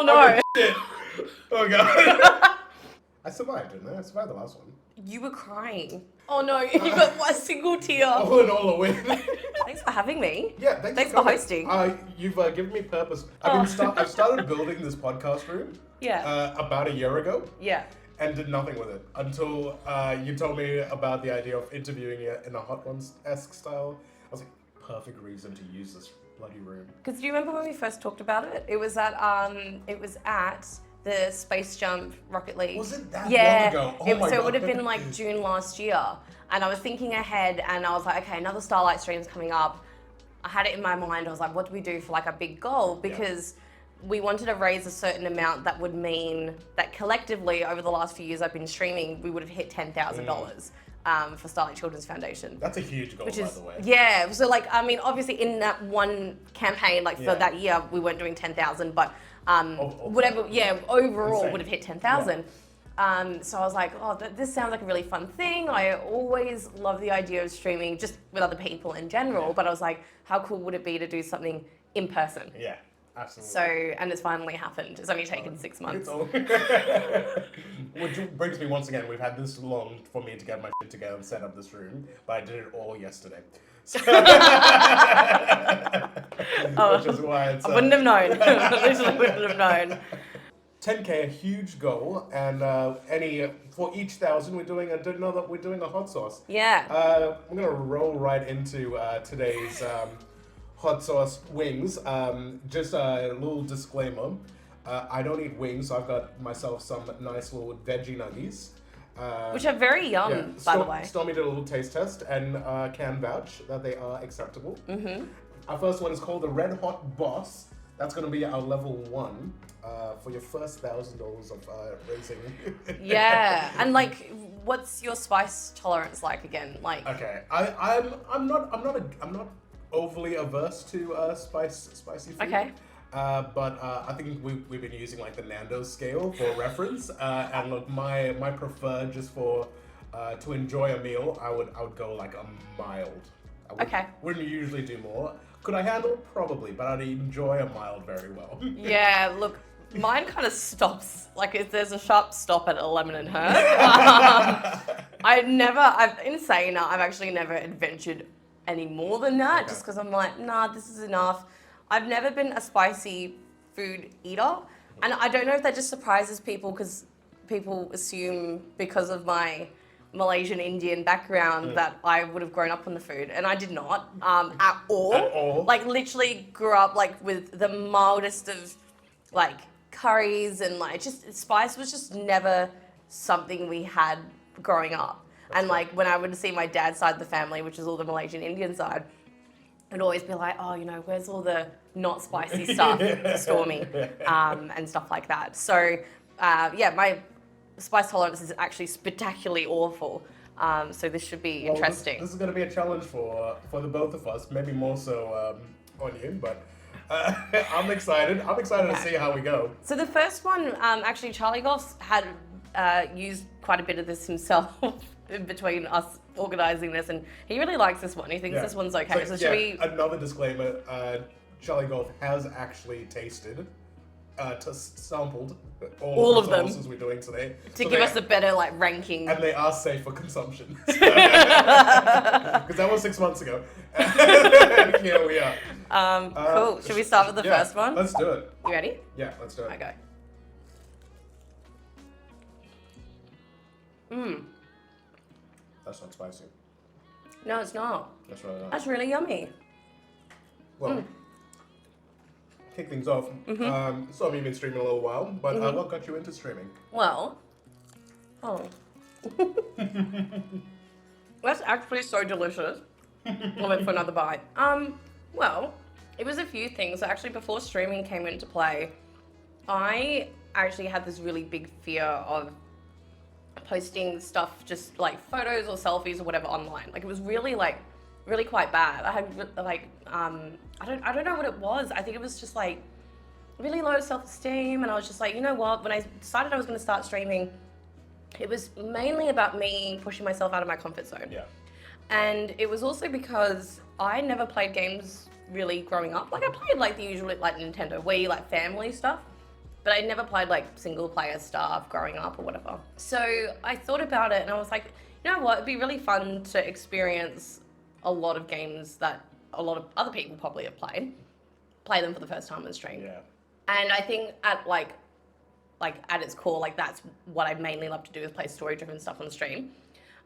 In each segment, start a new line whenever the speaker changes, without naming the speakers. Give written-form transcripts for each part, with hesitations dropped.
Oh no.
Shit. Oh god. I survived, didn't I? I survived the last one.
You were crying. Oh no, you got a single tear.
All in all, a win.
Thanks for having me.
Yeah,
Thanks for hosting.
You've given me purpose. I've started building this podcast room.
Yeah.
About a year ago.
Yeah.
And did nothing with it until you told me about the idea of interviewing it in a Hot Ones-esque style. I was like, perfect reason to use this bloody room.
Because do you remember when we first talked about it? It was at the Space Jump Rocket League.
Was it that long ago? Oh my God.
So it would have been like June last year. And I was thinking ahead and I was like, okay, another Starlight stream's coming up. I had it in my mind. I was like, what do we do for like a big goal? Because we wanted to raise a certain amount that would mean that collectively over the last few years I've been streaming, we would have hit $10,000 for Starlight Children's Foundation.
That's a huge goal, by the way.
Yeah, so like, I mean, obviously in that one campaign, like for that year, we weren't doing 10,000, but overall would have hit 10,000. So I was like, oh, this sounds like a really fun thing. I always love the idea of streaming just with other people in general, but I was like, how cool would it be to do something in person?
Yeah. Absolutely.
So, and it's finally happened. It's only taken 6 months.
Which brings me once again, we've had this long for me to get my shit together and set up this room, but I did it all yesterday. So which is why it's...
I wouldn't have known. Literally wouldn't have known.
10K, a huge goal, and for each 1,000 we're doing a hot sauce.
Yeah.
I'm gonna roll right into today's hot sauce wings. Just a little disclaimer. I don't eat wings, so I've got myself some nice little veggie nuggies.
Which are very yum, by the way.
Stormy did a little taste test and can vouch that they are acceptable. Mm-hmm. Our first one is called the Red Hot Boss. That's going to be our level 1 for your first $1,000 of raising.
Yeah, and like, what's your spice tolerance like again? Like,
okay, I'm not overly averse to spicy food.
Okay.
But I think we've been using like the Nando's scale for reference. And look, my preferred just for to enjoy a meal, I would go like a mild. Wouldn't usually do more. Could I handle? Probably, but I'd enjoy a mild very well.
Yeah, look, mine kind of stops, like if there's a sharp stop at a lemon and herb. I've actually never adventured any more than that, just because I'm like, nah, this is enough. I've never been a spicy food eater, and I don't know if that just surprises people because people assume because of my Malaysian Indian background that I would have grown up on the food, and I did not at all.
At all?
Like literally grew up like with the mildest of like curries, and like just spice was just never something we had growing up. And like when I would see my dad's side of the family, which is all the Malaysian Indian side, it'd always be like, oh, you know, where's all the not spicy stuff for Stormy and stuff like that. So my spice tolerance is actually spectacularally awful. So this should be interesting.
This is going to be a challenge for the both of us, maybe more so on you, but I'm excited. I'm excited to see how we go.
So the first one, actually, Charlie Goss had used quite a bit of this himself in between us organising this, and he really likes this one. He thinks this one's okay. So should we...
Another disclaimer, Charlie Goss has actually tasted, sampled all of the sauces we're doing today.
To give us a better like ranking.
And they are safe for consumption. Because that was 6 months ago. Here we are.
Cool. Should we start with the first one?
Let's do it.
You ready?
Yeah, let's do it.
Okay.
That's not spicy.
No, it's not.
That's really nice.
That's really yummy.
Well, kick things off. So you've been streaming a little while, but what got you into streaming?
Well, that's actually so delicious. I went for another bite. Well, it was a few things. Actually, before streaming came into play, I actually had this really big fear of posting stuff, just like photos or selfies or whatever online. Like it was really quite bad. I had like, I don't know what it was. I think it was just like really low self-esteem, and I was just like, you know what? When I decided I was going to start streaming, it was mainly about me pushing myself out of my comfort zone.
Yeah.
And it was also because I never played games really growing up. Like I played like the usual like Nintendo Wii, like family stuff. but I never played like single player stuff growing up or whatever. So I thought about it and I was like, you know what, it'd be really fun to experience a lot of games that a lot of other people probably have played, play them for the first time on stream.
Yeah.
And I think at at its core, like that's what I mainly love to do is play story-driven stuff on stream.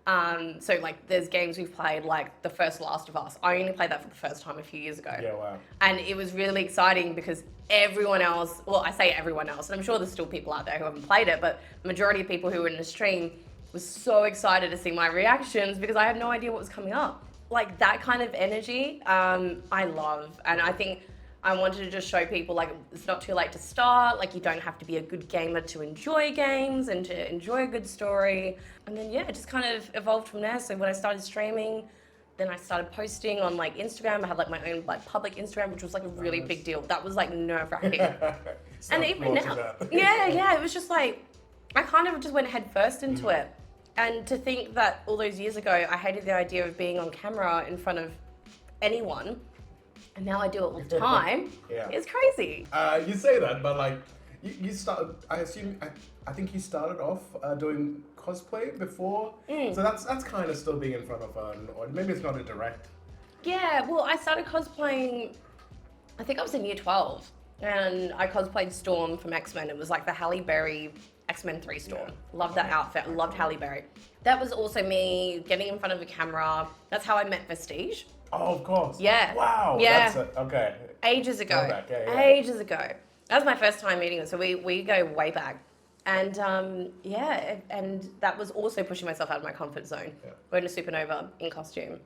So like there's games we've played like the first Last of Us. I only played that for the first time a few years ago.
Yeah, wow.
And it was really exciting because everyone else, well, I say everyone else, and I'm sure there's still people out there who haven't played it, but the majority of people who were in the stream was so excited to see my reactions because I had no idea what was coming up. Like that kind of energy, I love. And I think I wanted to just show people like it's not too late to start, like you don't have to be a good gamer to enjoy games and to enjoy a good story. And then yeah, it just kind of evolved from there. So when I started streaming, then I started posting on like Instagram. I had like my own like public Instagram, which was like a really big deal. That was like nerve-wracking. And even now, yeah, it was just like, I kind of just went head first into it. And to think that all those years ago, I hated the idea of being on camera in front of anyone. And now I do it all the time.
Yeah.
It's crazy.
You say that, but like, you started, I think you started off doing cosplay before. So that's kind of still being in front of an audience. Maybe it's not a direct.
Yeah, well, I started cosplaying, I think I was in year 12. And I cosplayed Storm from X-Men. It was like the Halle Berry X-Men 3 Storm.
Yeah.
Loved that outfit. Loved Halle Berry. That was also me getting in front of a camera. That's how I met Vestige.
Oh, of course.
Yeah.
Wow.
Yeah.
Okay.
Ages ago.
Yeah.
Ages ago. That was my first time meeting her. So we go way back. And and that was also pushing myself out of my comfort zone.
Yeah.
Going to Supernova in costume.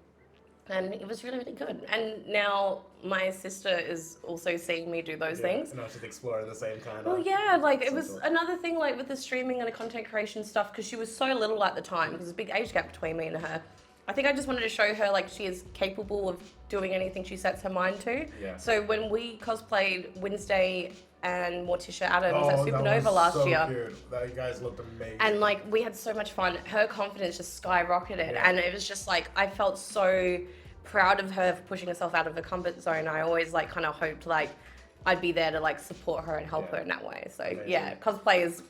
And it was really, really good. And now my sister is also seeing me do those things.
And I was just exploring the same kind of.
Well, yeah, like it was another thing like with the streaming and the content creation stuff because she was so little at the time because there's a big age gap between me and her. I think I just wanted to show her like she is capable of doing anything she sets her mind to.
Yeah.
So when we cosplayed Wednesday and Morticia Adams at
that
Supernova
was
last
so
year.
Cute. That you guys looked amazing.
And like we had so much fun. Her confidence just skyrocketed and it was just like I felt so proud of her for pushing herself out of her comfort zone. I always like kind of hoped like I'd be there to like support her and help her in that way. So yeah, cosplay is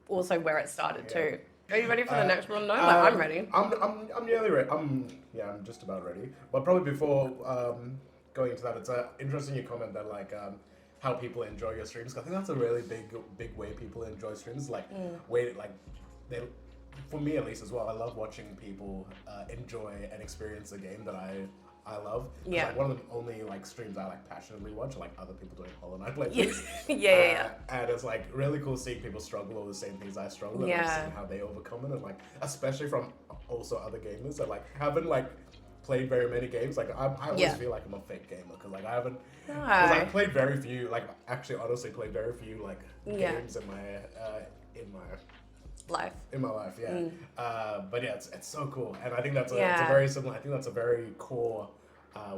also where it started too. Are you ready for the next one? No, I'm ready.
I'm nearly ready. I'm just about ready. But probably before going into that, it's interesting you comment that like how people enjoy your streams. I think that's a really big way people enjoy streams. Like they, for me at least as well, I love watching people enjoy and experience a game that I love.
Yeah.
Like one of the only like streams I like passionately watch are like other people doing Hollow Knight playthroughs.
Yeah.
And it's like really cool seeing people struggle with the same things I struggle with and seeing how they overcome it, and like especially from also other gamers that like haven't like played very many games. Like I always feel like I'm a fake gamer because like I haven't. Because I've played very few. Like actually, honestly, played very few like games in my life, yeah. But yeah, it's so cool, and I think that's it's a very similar. I think that's a very core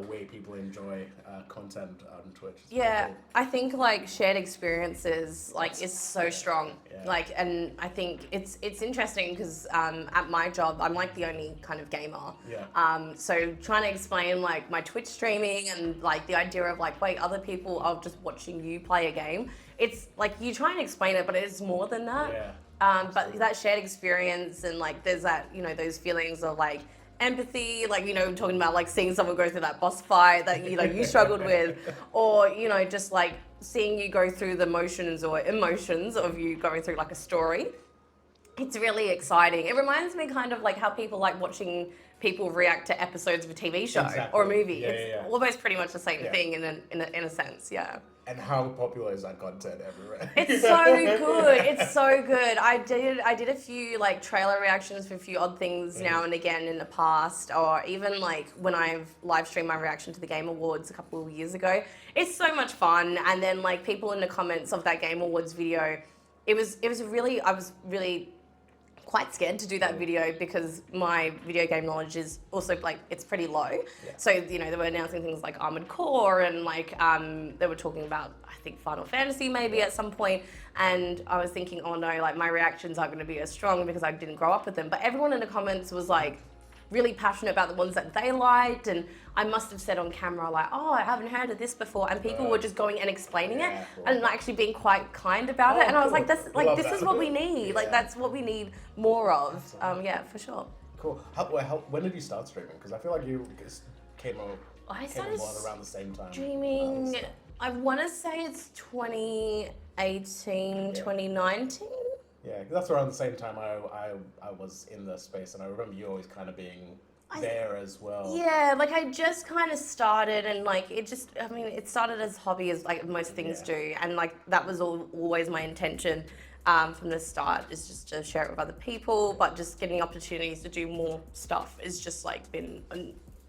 way people enjoy content on Twitch. It's cool.
I think like shared experiences like is so strong. Like, and I think it's interesting because at my job I'm like the only kind of gamer. So trying to explain like my Twitch streaming and like the idea of like wait, other people are just watching you play a game. It's like you try and explain it, but it's more than that. But that shared experience and like there's that, you know, those feelings of like empathy, like, you know, talking about like seeing someone go through that boss fight that, you know, you struggled with, or, you know, just like seeing you go through the motions or emotions of you going through like a story. It's really exciting. It reminds me kind of like how people like watching people react to episodes of a TV show or a movie. It's almost pretty much the same thing in a sense,
And how popular is that content everywhere?
It's so good. It's so good. I did a few like trailer reactions for a few odd things now and again in the past, or even like when I've live streamed my reaction to the Game Awards a couple of years ago. It's so much fun. And then like people in the comments of that Game Awards video, I was really quite scared to do that video because my video game knowledge is also like it's pretty low. So, you know, they were announcing things like Armored Core and like they were talking about I think Final Fantasy maybe at some point, and I was thinking, oh no, like my reactions aren't going to be as strong because I didn't grow up with them. But everyone in the comments was like, really passionate about the ones that they liked, and I must have said on camera like, oh, I haven't heard of this before, and people were just going and explaining it and actually being quite kind about it, and I was like, that's like this is what we need, like that's what we need more of. Yeah, for sure.
Cool. When did you start streaming? Because I feel like you came on around the same time.
Streaming, I want to say it's 2018, 2019.
Yeah, 'cause that's around the same time I was in the space, and I remember you always kind of being there as well.
Yeah, like I just kind of started, and like it started as hobby, as like most things do, and like that was always my intention from the start, is just to share it with other people, but just getting opportunities to do more stuff is just like been,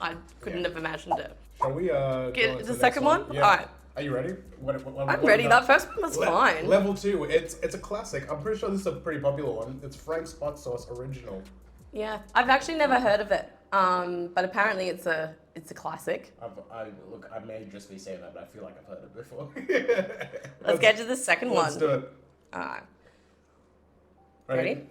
I couldn't have imagined it.
Shall we
get the second one?
Yeah.
All right.
Are you ready?
I'm ready. That first one was fine.
Level 2. It's a classic. I'm pretty sure this is a pretty popular one. It's Frank's Hot Sauce Original.
Yeah, I've actually never heard of it, but apparently it's a classic.
I may just be saying that, but I feel like I've heard it before.
Let's get to the second one.
Let's do it.
All right.
Ready?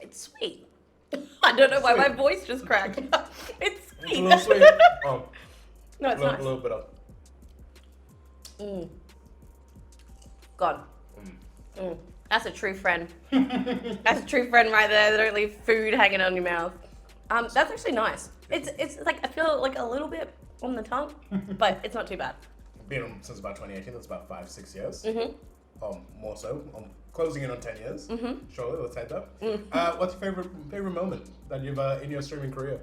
It's sweet. I don't know why my voice just cracked. It's sweet.
It's a little sweet. Oh,
no, it's nice.
A little bit of.
God. That's a true friend. That's a true friend right there. They don't leave food hanging on your mouth. That's actually nice. It's like, I feel like a little bit on the tongue, but it's not too bad.
Been on since about 2018. That's about 5-6 years. Mm-hmm. More so. Closing in on 10 years. Mm-hmm. Surely, let's head up. What's your favorite moment that you've in your streaming career?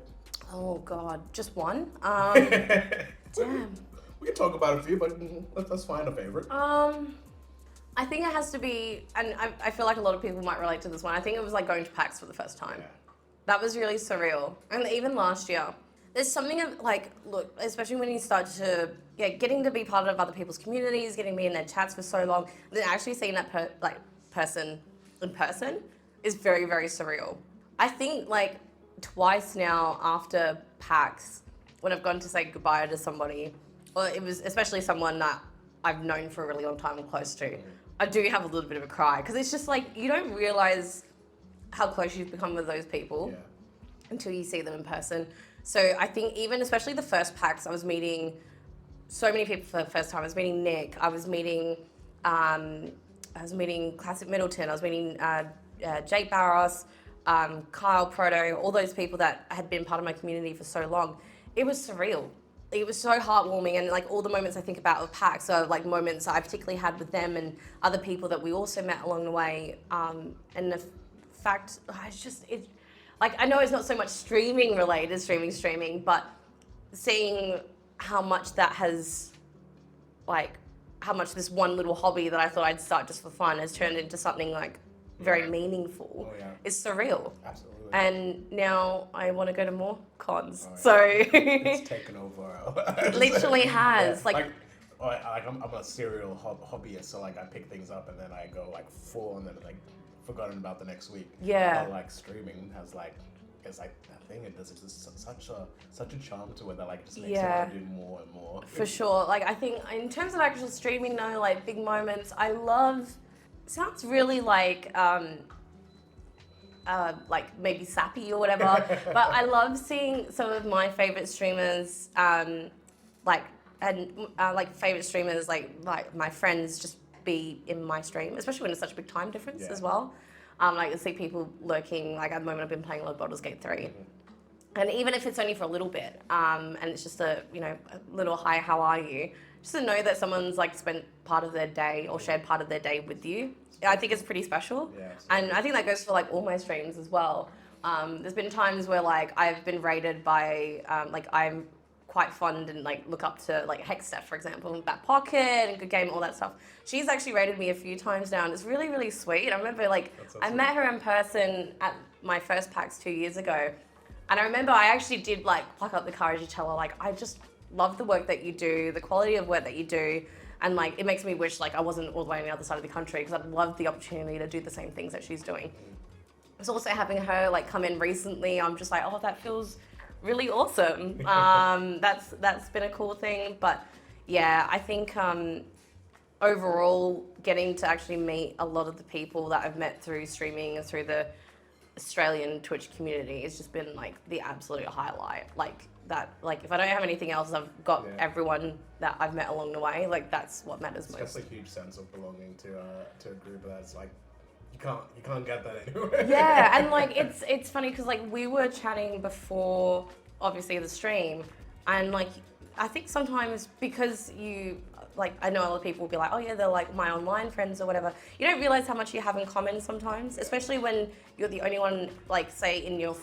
Oh God, just one. Damn.
We can talk about a few, but let's find a favorite.
I think it has to be, and I feel like a lot of people might relate to this one. I think it was like going to PAX for the first time.
Yeah.
That was really surreal. And even last year, there's something of like, look, especially when you start to, getting to be part of other people's communities, getting to be in their chats for so long, then actually seeing that person in person is very, very surreal. I think like twice now after PAX, when I've gone to say goodbye to somebody, or it was especially someone that I've known for a really long time and close to, I do have a little bit of a cry, because it's just like, you don't realize how close you've become with those people until you see them in person. So I think even, especially the first PAX, I was meeting so many people for the first time. I was meeting Nick, I was meeting Classic Middleton, I was meeting Jake Barros, Kyle Proto, all those people that had been part of my community for so long. It was surreal. It was so heartwarming, and like all the moments I think about of PAX are like moments I particularly had with them and other people that we also met along the way. And the fact, I know it's not so much streaming related, streaming, but seeing how much that has, like, how much this one little hobby that I thought I'd start just for fun has turned into something like very meaningful. It's surreal.
Absolutely.
And now I want to go to more cons.
It's taken over.
It literally has.
I'm a serial hobbyist, so like I pick things up and then I go like full, and then like forgotten about the next week.
Yeah.
But like streaming has it's like that thing. It does just such a charm to it that like just makes you want to do more and more.
For sure. Like I think in terms of actual streaming though, like big moments, I love. Sounds really like maybe sappy or whatever, but I love seeing some of my favorite streamers, like my friends just be in my stream, especially when it's such a big time difference as well. Like I see people lurking, like at the moment I've been playing a lot of Baldur's Gate 3. And even if it's only for a little bit, and it's just a little hi, how are you? Just to know that someone's like spent part of their day or shared part of their day with you, I think it's pretty special.
Yeah,
and I think that goes for like all my streams as well. There's been times where like I've been rated by, like I'm quite fond and like look up to like Hexsteph, for example, Back Pocket and Good Game, all that stuff. She's actually rated me a few times now, and it's really, really sweet. I remember like I met her in person at my first PAX 2 years ago, and I remember I actually did like pluck up the courage to tell her like, I just love the work that you do, the quality of work that you do, and like it makes me wish like I wasn't all the way on the other side of the country, because I'd love the opportunity to do the same things that she's doing. It's also having her like come in recently, I'm just like, oh, that feels really awesome. That's been a cool thing. But yeah, I think overall, getting to actually meet a lot of the people that I've met through streaming and through the Australian Twitch community has just been like the absolute highlight. Like that, like if I don't have anything else, I've got everyone that I've met along the way. Like that's what matters most.
It's a huge sense of belonging to a group that's like you can't get that anywhere.
Yeah, and like it's funny because like we were chatting before, obviously the stream, and like I think sometimes because you. Like, I know a lot of people will be like, oh yeah, they're like my online friends or whatever. You don't realize how much you have in common sometimes, especially when you're the only one, like say in your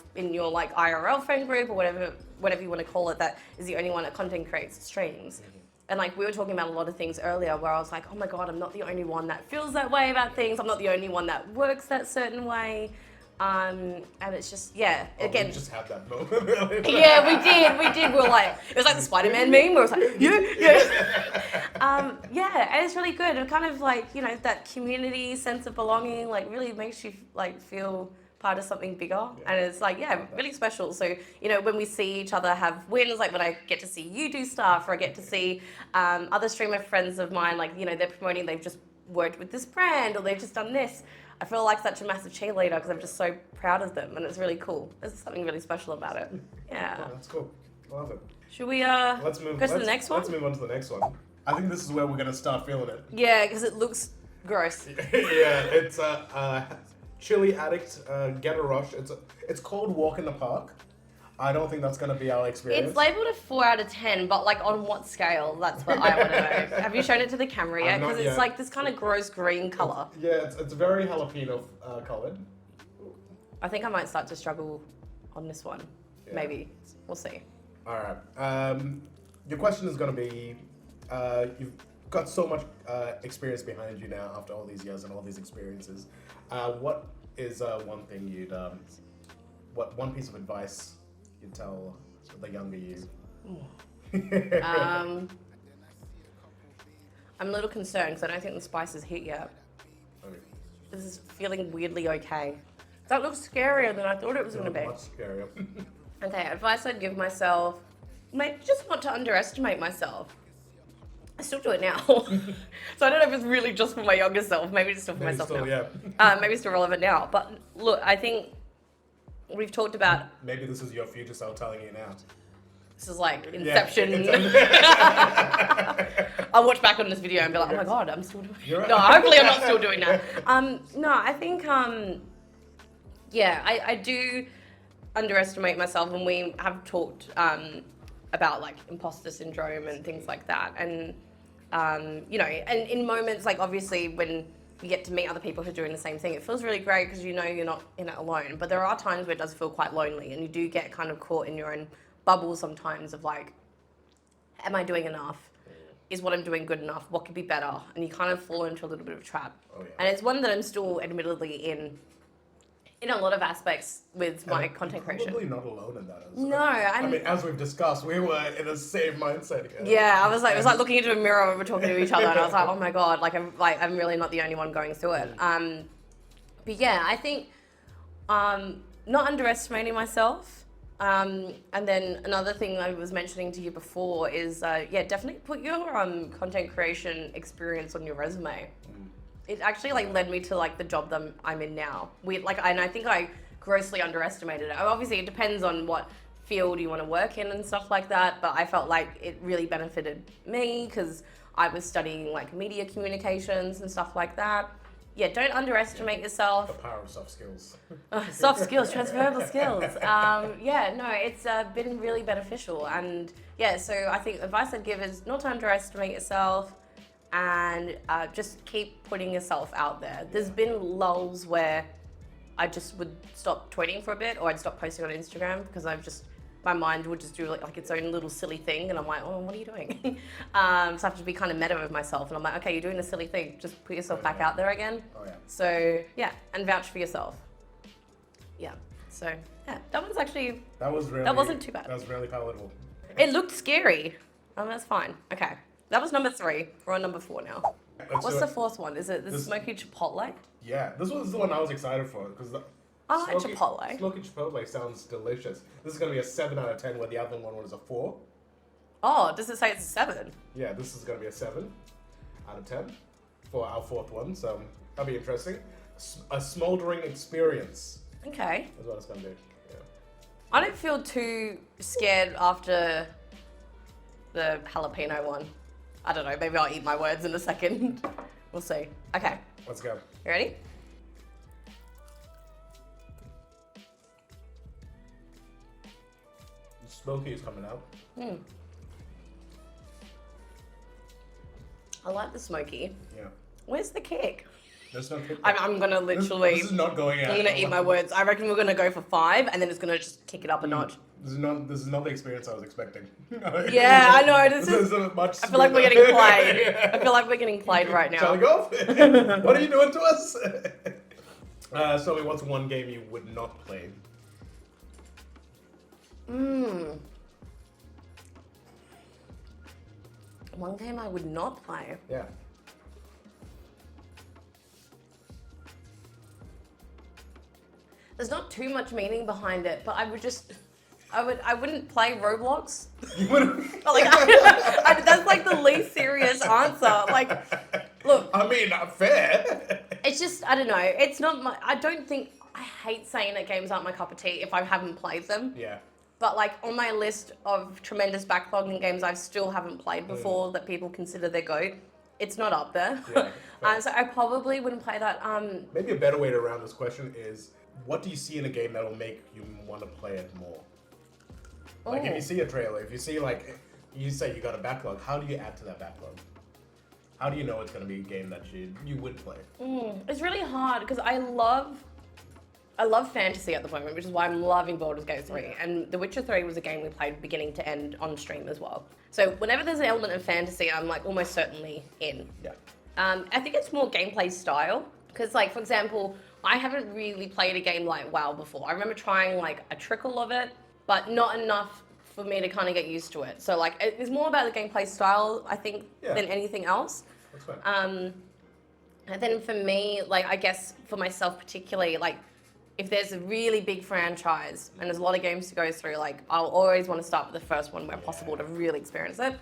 like IRL friend group or whatever you want to call it, that is the only one that content creates streams. Mm-hmm. And like we were talking about a lot of things earlier where I was like, oh my God, I'm not the only one that feels that way about things. I'm not the only one that works that certain way. And it's just, again.
We just had that moment.
Yeah, we did. We were like, it was like the Spider-Man meme where it was like, yeah. And it's really good. And kind of like, you know, that community sense of belonging, like really makes you like feel part of something bigger. Yeah. And it's like, really special. So, you know, when we see each other have wins, like when I get to see you do stuff or I get to see other streamer friends of mine, like, you know, they're promoting, they've just worked with this brand or they've just done this. I feel like such a massive cheerleader because I'm just so proud of them and it's really cool. There's something really special about it. Yeah.
Oh, that's cool. I love it.
Should we go to the next one?
Let's move on to the next one. I think this is where we're going to start feeling it.
Yeah, because it looks gross.
Yeah, it's Chili Addict Get a Rush. It's called Walk in the Park. I don't think that's going to be our experience.
It's labelled a 4 out of 10, but like on what scale? That's what I want to know. Have you shown it to the camera yet? Because it's like this kind of gross green colour.
It's very jalapeno coloured.
I think I might start to struggle on this one. Yeah. Maybe. We'll see.
All right. Your question is going to be, you've got so much experience behind you now after all these years and all these experiences. What is one thing one piece of advice you'd tell the younger you?
I'm a little concerned because I don't think the spice is hit yet.
Okay.
This is feeling weirdly okay. That looks scarier than I thought it was going to be.
Much scarier.
Okay, advice I'd give myself, maybe just not to underestimate myself. I still do it now. So I don't know if it's really just for my younger self. Maybe it's still for myself now.
Yeah.
Maybe it's still relevant now. But look, I think we've talked about...
Maybe this is your future self telling you now.
This is like Inception. I'll watch back on this video and be like, oh my God, I'm still doing it. No, hopefully I'm not still doing that. No, I think, I do underestimate myself, and we have talked about like imposter syndrome and things like that. And, you know, and in moments, like obviously when you get to meet other people who are doing the same thing, it feels really great because you know you're not in it alone. But there are times where it does feel quite lonely and you do get kind of caught in your own bubble sometimes of like, am I doing enough? Is what I'm doing good enough? What could be better? And you kind of fall into a little bit of a trap. Oh, yeah. And it's one that I'm still admittedly in a lot of aspects with my content creation.
Probably not alone in that.
No,
I mean, as we've discussed, we were in the same mindset here.
Yeah, I was like, it was like looking into a mirror when we were talking to each other, and I was like, oh my God, I'm really not the only one going through it. But yeah, I think not underestimating myself. And then another thing I was mentioning to you before is, definitely put your content creation experience on your resume. It actually like led me to like the job that I'm in now. And I think I grossly underestimated it. Obviously, it depends on what field you want to work in and stuff like that. But I felt like it really benefited me because I was studying like media communications and stuff like that. Yeah, don't underestimate yourself.
The power of soft skills.
Soft skills, transferable skills. It's been really beneficial. And yeah, so I think advice I'd give is not to underestimate yourself and just keep putting yourself out there. There's been lulls where I just would stop tweeting for a bit or I'd stop posting on Instagram because my mind would just do like its own little silly thing and I'm like, oh, what are you doing? So I have to be kind of meta with myself and I'm like, okay, you're doing a silly thing. Just put yourself back out there again.
Oh, yeah.
So yeah, and vouch for yourself. Yeah, so yeah, that wasn't too bad.
That was really palatable.
It looked scary. That's fine. Okay, that was number 3. We're on number 4 now. What's the 4th one? Is it the smoky chipotle?
Yeah, this was the one I was excited for because
I like chipotle.
Smoky chipotle sounds delicious. This is going to be a 7 out of 10 where the other one was a 4.
Oh, does it say it's a 7?
Yeah, this is going to be a 7. out of 10 for our fourth one. So that'll be interesting. A smoldering experience.
Okay.
Is what it's gonna do. Yeah.
I don't feel too scared after the jalapeno one. I don't know, maybe I'll eat my words in a second. We'll see. Okay.
Let's go.
You ready?
Smoky is coming out.
I like the smoky.
Yeah.
Where's the kick?
There's no kick.
I'm gonna literally.
This is not going out.
I'm gonna eat my words. I reckon we're gonna go for 5, and then it's gonna just kick it up a notch.
This is not the experience I was expecting.
Yeah, I know. This is.
Much
I feel like we're getting played. I feel like we're getting played right now.
Shall we go? What are you doing to us? So, what's one game you would not play?
One game I would not play.
Yeah.
There's not too much meaning behind it, but I wouldn't play Roblox.
You wouldn't.
Like, that's like the least serious answer. Like, look.
I mean, not fair.
It's just, I don't know. It's not my, I don't think, I hate saying that games aren't my cup of tea if I haven't played them.
Yeah.
But like on my list of tremendous backlogging games I still haven't played before that people consider their GOAT, it's not up there.
Yeah,
so I probably wouldn't play that.
Maybe a better way to round this question is, what do you see in a game that will make you want to play it more? Like if you see a trailer, if you see like, you say you got a backlog, how do you add to that backlog? How do you know it's going to be a game that you would play?
It's really hard because I love fantasy at the moment, which is why I'm loving Baldur's Gate 3.
Yeah.
And The Witcher 3 was a game we played beginning to end on stream as well. So whenever there's an element of fantasy, I'm like almost certainly in.
Yeah.
I think it's more gameplay style because, like, for example, I haven't really played a game like WoW before. I remember trying like a trickle of it, but not enough for me to kind of get used to it. So like, it's more about the gameplay style, I think, than anything else.
That's fine.
And then for me, like, I guess for myself particularly, like, if there's a really big franchise and there's a lot of games to go through, like, I'll always want to start with the first one where possible to really experience it.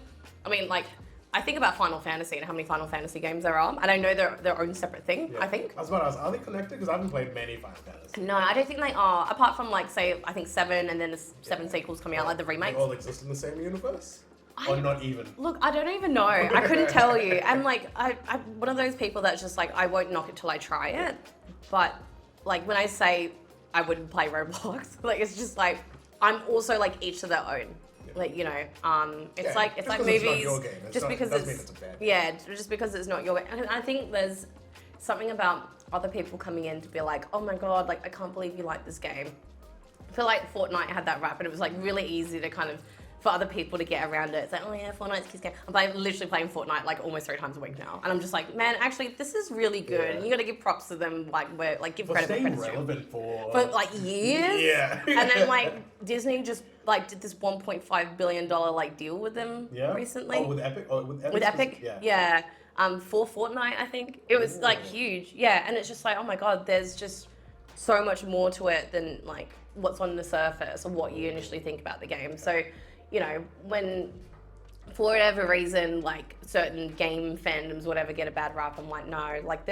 I mean, like, I think about Final Fantasy and how many Final Fantasy games there are, and I know they're their own separate thing, I think.
I was about to ask, are they connected? Because I haven't played many Final Fantasy.
No, I don't think they are, apart from, like, say, I think 7 and then the 7 sequels coming out, like the remakes.
They all exist in the same universe? Or not even?
Look, I don't even know. I couldn't tell you. And, like, I'm one of those people that's just, like, I won't knock it till I try it. But, like, when I say I wouldn't play Roblox, like, it's just, like, I'm also, like, each to their own. Like, you know, it's like movies.
It's not your game.
Just because
it's a bad game.
Yeah, just because it's not your game. And I think there's something about other people coming in to be like, oh my god, like, I can't believe you like this game. I feel like Fortnite had that rap, and it was, like, really easy to kind of, for other people to get around it. It's like, oh yeah, Fortnite's kids game. I'm literally playing Fortnite like almost 3 times a week now. And I'm just like, man, actually, this is really good.
Yeah.
And you gotta give props to them, like give credit where credit's due.
Relevant for
like years.
Yeah.
And then like Disney just like did this $1.5 billion like deal with them recently.
Oh, with Epic? Oh, with Epic?
With Epic?
Yeah.
For Fortnite, I think. It was like huge. Yeah, and it's just like, oh my god, there's just so much more to it than like what's on the surface or what you initially think about the game. So, you know, when for whatever reason, like certain game fandoms, whatever, get a bad rap, I'm like, no, like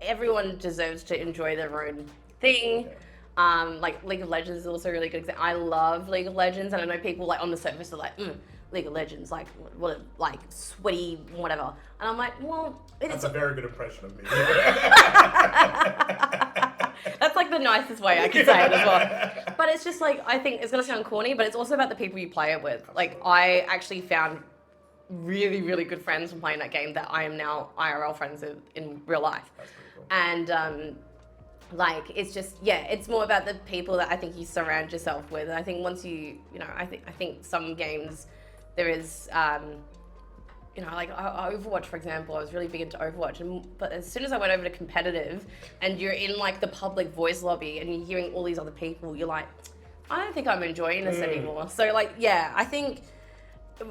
everyone deserves to enjoy their own thing. Like League of Legends is also a really good example. I love League of Legends, and I know people like on the surface are like, League of Legends, like what, like sweaty, whatever. And I'm like, well,
that's a very good impression of me.
That's like the nicest way I can say it as well. But it's just like, I think it's gonna sound corny, but it's also about the people you play it with. Like, I actually found really, really good friends from playing that game that I am now IRL friends with in real life.
That's pretty cool.
And like, it's just, it's more about the people that I think you surround yourself with. And I think once you know, I think some games there is, you know, like Overwatch, for example, I was really big into Overwatch, but as soon as I went over to competitive and you're in like the public voice lobby and you're hearing all these other people, you're like, I don't think I'm enjoying this anymore. So like, I think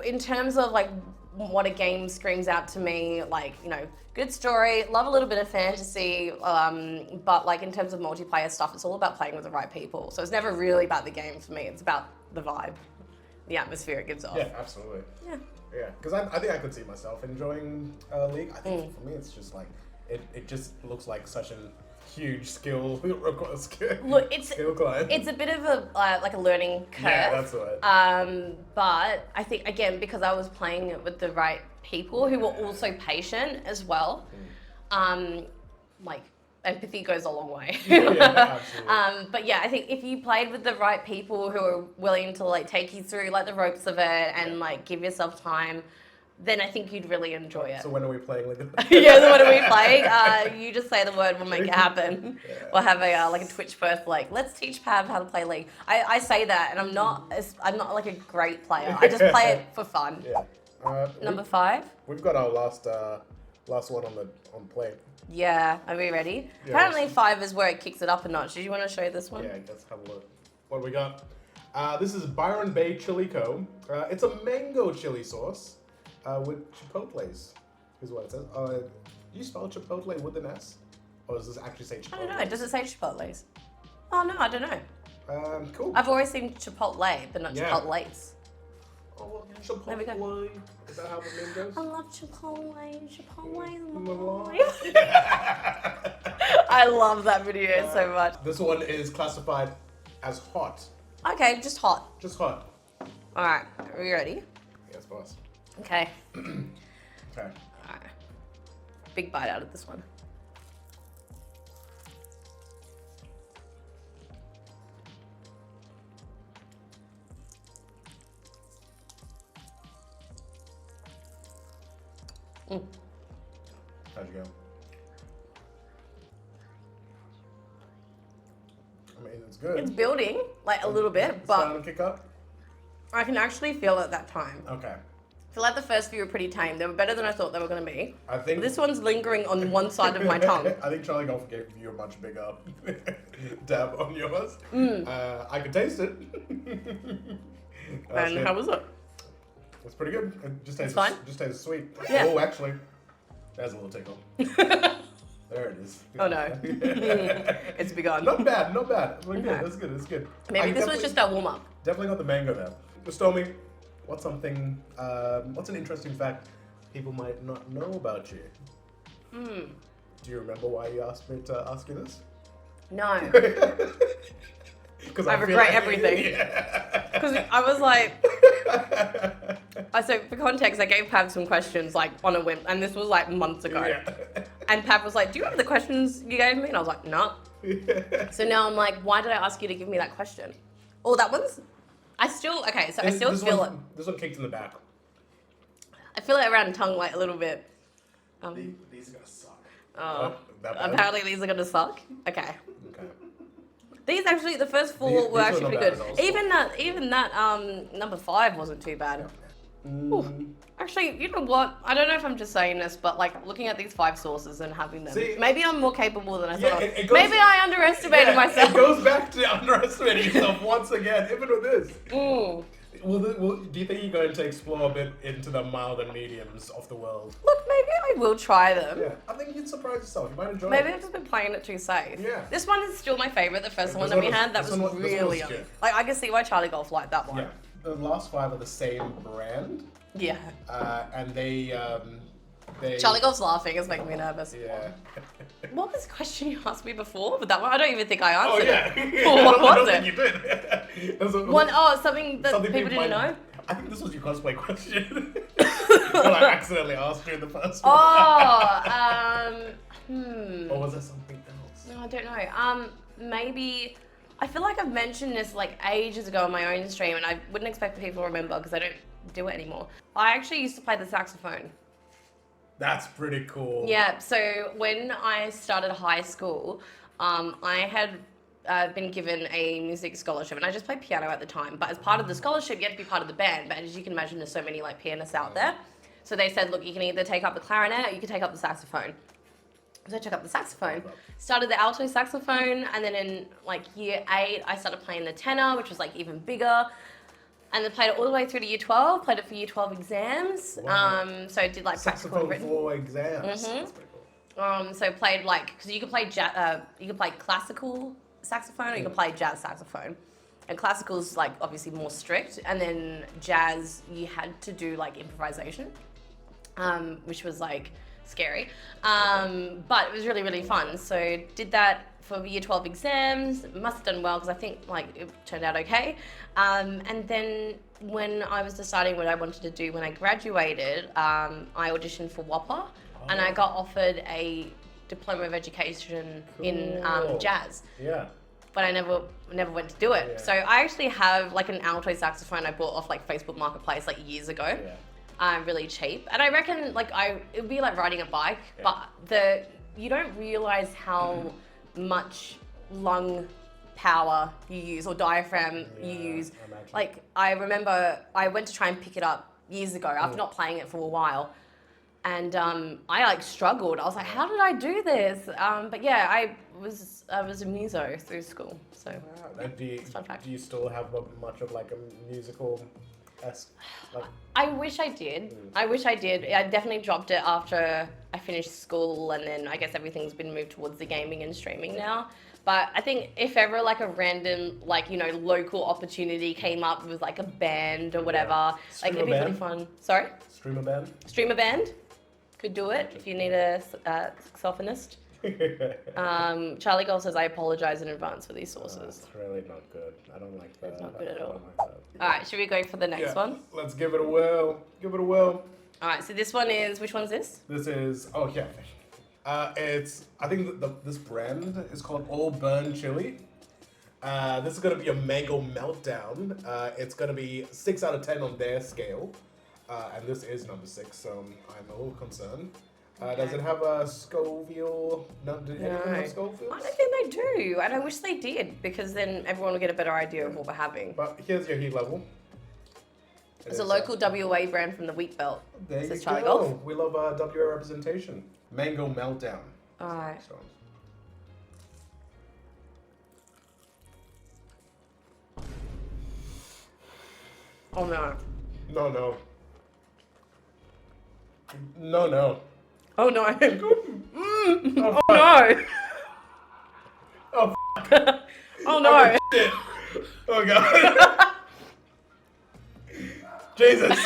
in terms of like what a game screams out to me, like, you know, good story, love a little bit of fantasy, but like in terms of multiplayer stuff, it's all about playing with the right people. So it's never really about the game for me, it's about the vibe, the atmosphere it gives off.
Yeah, absolutely.
Yeah.
Yeah, because I think I could see myself enjoying League. I think for me, it's just like it just looks like such a huge skill
Look,
skill climb.
it's a bit of a like a learning curve.
Yeah, that's right.
But I think again because I was playing it with the right people who were also patient as well. Like empathy goes a long way.
Yeah, absolutely.
But yeah, I think if you played with the right people who are willing to like take you through like the ropes of it and like give yourself time, then I think you'd really enjoy it.
So when are we playing League?
Yeah, so what are we playing? You just say the word, we'll make it happen.
Yeah.
We'll have a like a Twitch first, like let's teach Pav how to play League. I say that, and I'm not like a great player. I just play it for fun.
Yeah.
Number 5.
We've got our last one on play.
Yeah, are we ready?
Yeah,
Apparently 5 is where it kicks it up a notch. Did you want to show this one?
Yeah, let's have a look. What do we got? This is Byron Bay Chili Co. It's a mango chili sauce with chipotles, is what it says. Do you spell chipotle with an S? Or does this actually say chipotle?
I don't know. Does it say Chipotles? Oh no, I don't know.
Cool.
I've always seen Chipotle, but not
Yeah.
Chipotles.
Oh, chipotle.
There we go.
Is that how the name goes?
I love Chipotle. Chipotle.
Chipotle.
I love that video so much.
This one is classified as hot.
Okay, just hot.
Just hot.
All right, are we ready?
Yes, boss.
Okay.
Okay.
All right. Big bite out of this one.
How'd you go? I mean, it's good.
It's building, like a little bit, but
Starting to kick up?
I can actually feel it that time.
Okay.
I feel like the first few were pretty tame. They were better than I thought they were going to be.
I think
This one's lingering on one side of my tongue.
I think Charlie Golf gave you a much bigger dab on yours. I could taste it. That's
And
good.
how was it?
It's pretty good. It just tastes
fine?
Just tastes sweet.
Yeah.
Oh, actually, there's a little tickle. There it is.
Oh no. It's begun.
Not bad. Not bad. We're
Okay.
good. That's good. That's good.
Maybe
I
this was
definitely-
just our warm up.
Definitely got the mango there. Stormy, what's something? What's an interesting fact people might not know about you? Do you remember why you asked me to ask you this?
No.
Because
I regret everything. Because I was like, so for context, I gave Pav some questions like on a whim, and this was like months ago.
Yeah.
And Pav was like, "Do you remember the questions you gave me?" And I was like, "No." So now I'm like, "Why did I ask you to give me that question?" Oh, that one's. I still feel it.
This one kicked in the back.
I feel it around the tongue like a little bit.
These are gonna suck.
Oh,
that bad?
apparently these are gonna suck. Okay.
Okay.
These actually, the first 4
These
were
were
actually
not
pretty
bad
good.
at all.
Even that number 5 wasn't too bad. Ooh. Actually, you know what? I don't know if I'm just saying this, but like looking at these 5 sources and having them,
See,
maybe I'm more capable than I
yeah,
thought.
it goes-
Maybe I underestimated myself.
It goes back to underestimating yourself once again, even with this.
Mm.
Do you think you're going to explore a bit into the mild and mediums of the world?
Look, maybe I will try them.
Yeah, I think you'd surprise yourself. You might enjoy
Maybe
it.
I've just been playing it too safe.
Yeah.
This one is still my favorite. The first
Yeah,
one
this
that we
one was-
had, that
this
was
one was
really
good.
yummy. Like I can see why Charlie Golf liked that one.
Yeah. The last 5 are the same brand,
Yeah.
and they.
Charlie Golf's laughing. It's making me nervous.
Yeah.
What was the question you asked me before? But that one, I don't even think I
Oh
answered
yeah.
it. What
I
was
don't
it?
think you did.
Something that
Something
people didn't know?
I think this was your cosplay question. But I accidentally asked you in the first one. Or was it something else?
No, I don't know. Maybe, I feel like I've mentioned this like ages ago on my own stream, and I wouldn't expect people to remember because I don't do it anymore. I actually used to play the saxophone.
That's pretty cool.
Yeah, so when I started high school, I had been given a music scholarship, and I just played piano at the time. But as part of the scholarship, you had to be part of the band. But as you can imagine, there's so many like pianists out there. So they said, look, you can either take up the clarinet or you can take up the saxophone. So I took up the saxophone, started the alto saxophone, and then in like year 8, I started playing the tenor, which was like even bigger. And then played it all the way through to year 12, played it for year 12 exams.
Wow.
So I did like practical and
Saxophone
written.
for exams. That's pretty cool.
So played like, because you could play classical saxophone or you could play jazz saxophone. And classical's like obviously more strict, and then jazz you had to do like improvisation, which was like scary, but it was really, really fun. So did that for year 12 exams, must have done well because I think like it turned out okay. And then when I was deciding what I wanted to do when I graduated, I auditioned for WAPA, and I got offered a diploma of education in jazz.
Yeah.
But I never went to do it.
Yeah.
So I actually have like an alto saxophone I bought off like Facebook Marketplace like years ago.
Yeah.
Really cheap, and I reckon like it'd be like riding a bike, but you don't realize how much lung power you use or diaphragm you use. Like I remember I went to try and pick it up years ago after not playing it for a while, and I like struggled. I was like, how did I do this? But yeah, I was a muso through school, so
it's a fun fact. Do you still have much of like a musical? Like...
I wish I did. I wish I did. I definitely dropped it after I finished school, and then I guess everything's been moved towards the gaming and streaming now. But I think if ever like a random like local opportunity came up with like a band or whatever, like it'd be really fun. Sorry?
Streamer band?
Streamer band. Could do it if you need a saxophonist. Charlie Gold says, I apologize in advance for these sources.
It's really not good. I don't like that.
It's not good at all. Alright, should we go for the next one?
Let's give it a whirl. Give it a whirl.
Alright, so this one is, which one's this?
This is, it's, I think this brand is called All Burn Chili. This is going to be a mango meltdown. It's going to be 6 out of 10 on their scale. And this is number 6, so I'm a little concerned. Does it have a Scoville? No, do anyone have Scoville?
I don't think they do, and I wish they did, because then everyone will get a better idea of what we're having.
But here's your heat level.
It's a local WA brand from the Wheat Belt.
There you go. We love WA representation. Mango Meltdown.
Alright. Oh no.
No. No.
Oh no.
Oh
no.
Oh
oh no.
Shit. Oh god. Jesus.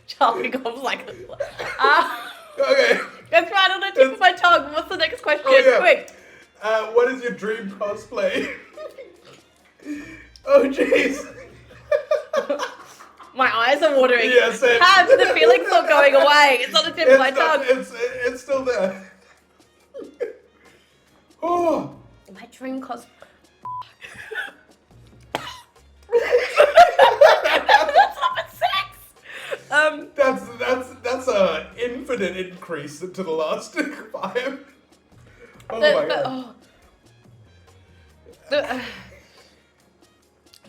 Charlie Gobb's like,
okay.
That's right on the tip of my tongue. What's the next question?
Oh, yeah.
Quick.
What is your dream cosplay? Oh jeez.
My eyes are watering.
Yes,
Have the feeling's not going away. It's on the tip of my tongue.
It's still there. Oh.
My dream cosplay.
That's a infinite increase to the last 5. Oh my god.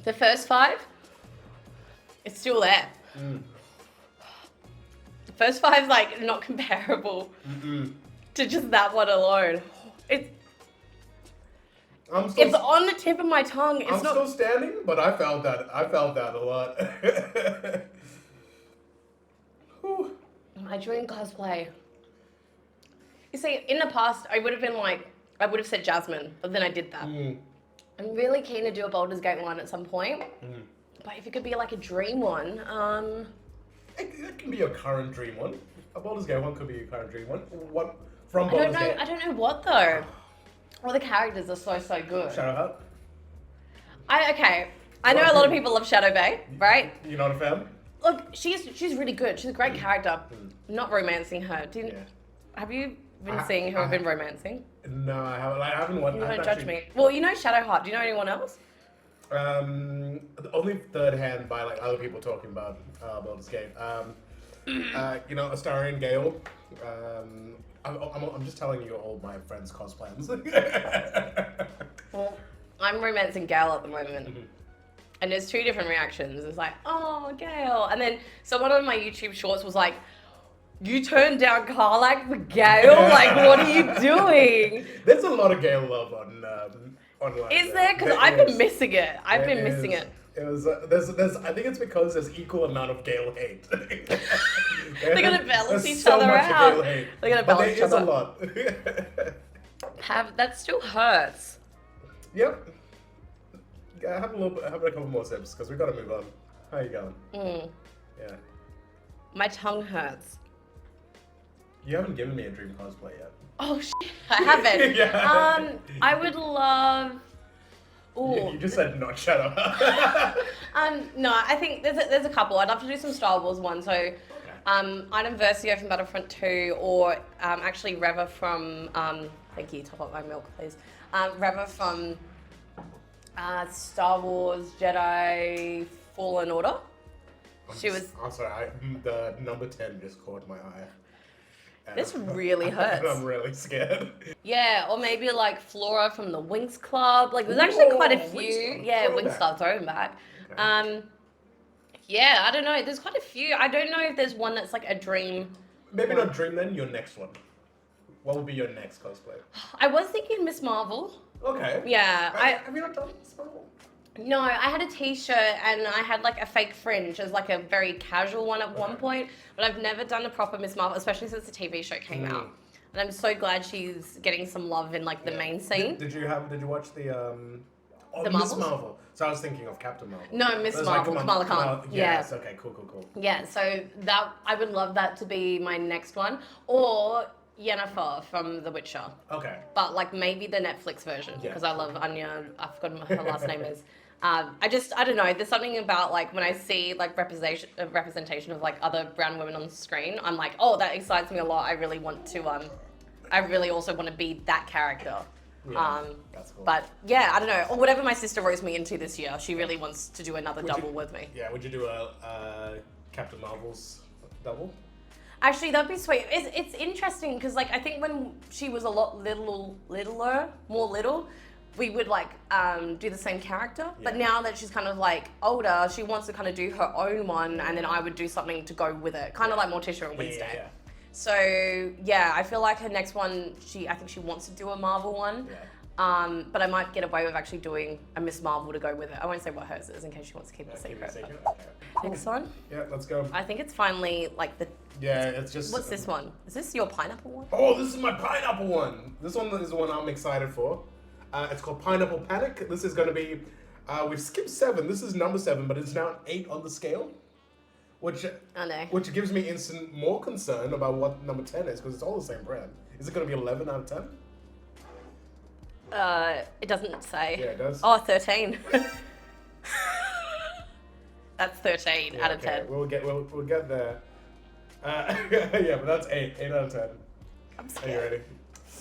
The first 5, it's still there. The first 5's like not comparable to just that one alone. It's on the tip of my tongue.
I'm still standing, but I felt that a lot.
My dream cosplay. You see, in the past, I would have said Jasmine, but then I did that. I'm really keen to do a Baldur's Gate one at some point. But if it could be like a dream one,
it can be a current dream one. A Baldur's Gate one could be a current dream one. What from Baldur's Gate?
I don't know what though. All the characters are so good.
Shadowheart?
I know a lot of people love Shadow Bay, right?
You're not a fan?
Look, she's really good. She's a great character. Not romancing her. Have you been seeing who I've been romancing?
No, I haven't. I haven't watched.
You don't judge me. Well, you know Shadowheart. Do you know anyone else?
Only third hand by like other people talking about Baldur's Gate. Astarion Gale. I'm just telling you all my friends' cosplays.
Well, I'm romancing Gale at the moment. And there's 2 different reactions. It's like, oh, Gale. And then someone on my YouTube shorts was like, you turned down Karlach for Gale? Like, what are you doing?
There's a lot of Gale love on online.
Is there? Because I've been missing it. I've been missing it.
It was there's I think it's because there's equal amount of Gale hate.
They're gonna balance each other out. They're gonna balance each other.
But there is a lot.
That still hurts.
Yep. have a couple more sips because we gotta move on. How you going? Yeah.
My tongue hurts.
You haven't given me a dream cosplay yet.
Oh shit, I haven't.
Yeah.
I would love.
You just said not shut up.
No, I think there's a couple. I'd love to do some Star Wars ones. So, Item Versio from Battlefront 2, or actually Reva from. Thank you. Top up my milk, please. Reva from Star Wars Jedi Fallen Order. She was.
I'm sorry. The number 10 just caught my eye.
This really hurts.
I'm really scared.
Yeah, or maybe like Flora from the Winx Club. Like there's actually quite a few. Winx Club, throwback. Okay. Yeah, I don't know. There's quite a few. I don't know if there's one that's like a dream.
Maybe not dream then. Your next one. What would be your next cosplay?
I was thinking Miss Marvel.
Okay.
Yeah.
Have you not done Miss Marvel?
No, I had a t-shirt and I had like a fake fringe as like a very casual one at one point, but I've never done a proper Miss Marvel, especially since the TV show came out. And I'm so glad she's getting some love in like the main scene.
Did you watch the
The
Miss Marvel? So I was thinking of Captain Marvel.
No, Miss Marvel, Kamala Khan.
Yes, okay, cool.
Yeah, so that I would love that to be my next one. Or Yennefer from The Witcher.
Okay.
But like maybe the Netflix version, because I love Anya. I've forgotten what her last name is. I don't know. There's something about like when I see like representation of like other brown women on the screen, I'm like, oh, that excites me a lot. I really want to. I really also want to be that character.
Yeah, that's cool.
But yeah, I don't know. Or whatever my sister rose me into this year. She really wants to do another double with me.
Yeah. Would you do a Captain Marvel's double?
Actually, that'd be sweet. It's interesting because like I think when she was a lot more little, we would like do the same character. But now that she's kind of like older, she wants to kind of do her own one, and then I would do something to go with it, kind of like Morticia and Wednesday.
Yeah.
So yeah, I feel like her next one, I think she wants to do a Marvel one.
Yeah.
But I might get away with actually doing a Miss Marvel to go with it. I won't say what hers is in case she wants to keep it secret.
Okay.
Next one?
Yeah, let's go.
I think it's finally like the.
Yeah, it's just.
What's this one? Is this your pineapple one?
Oh, this is my pineapple one. This one is the one I'm excited for. It's called Pineapple Panic. This is going to be. We've skipped 7. This is number 7, but it's now an 8 on the scale. Which gives me instant more concern about what number 10 is, because it's all the same brand. Is it going to be 11 out of 10?
It doesn't say.
Yeah, it does.
Oh, 13. That's 13 out of 10.
We'll get there. Yeah, but that's 8 out of 10.
I'm scared.
Are you ready?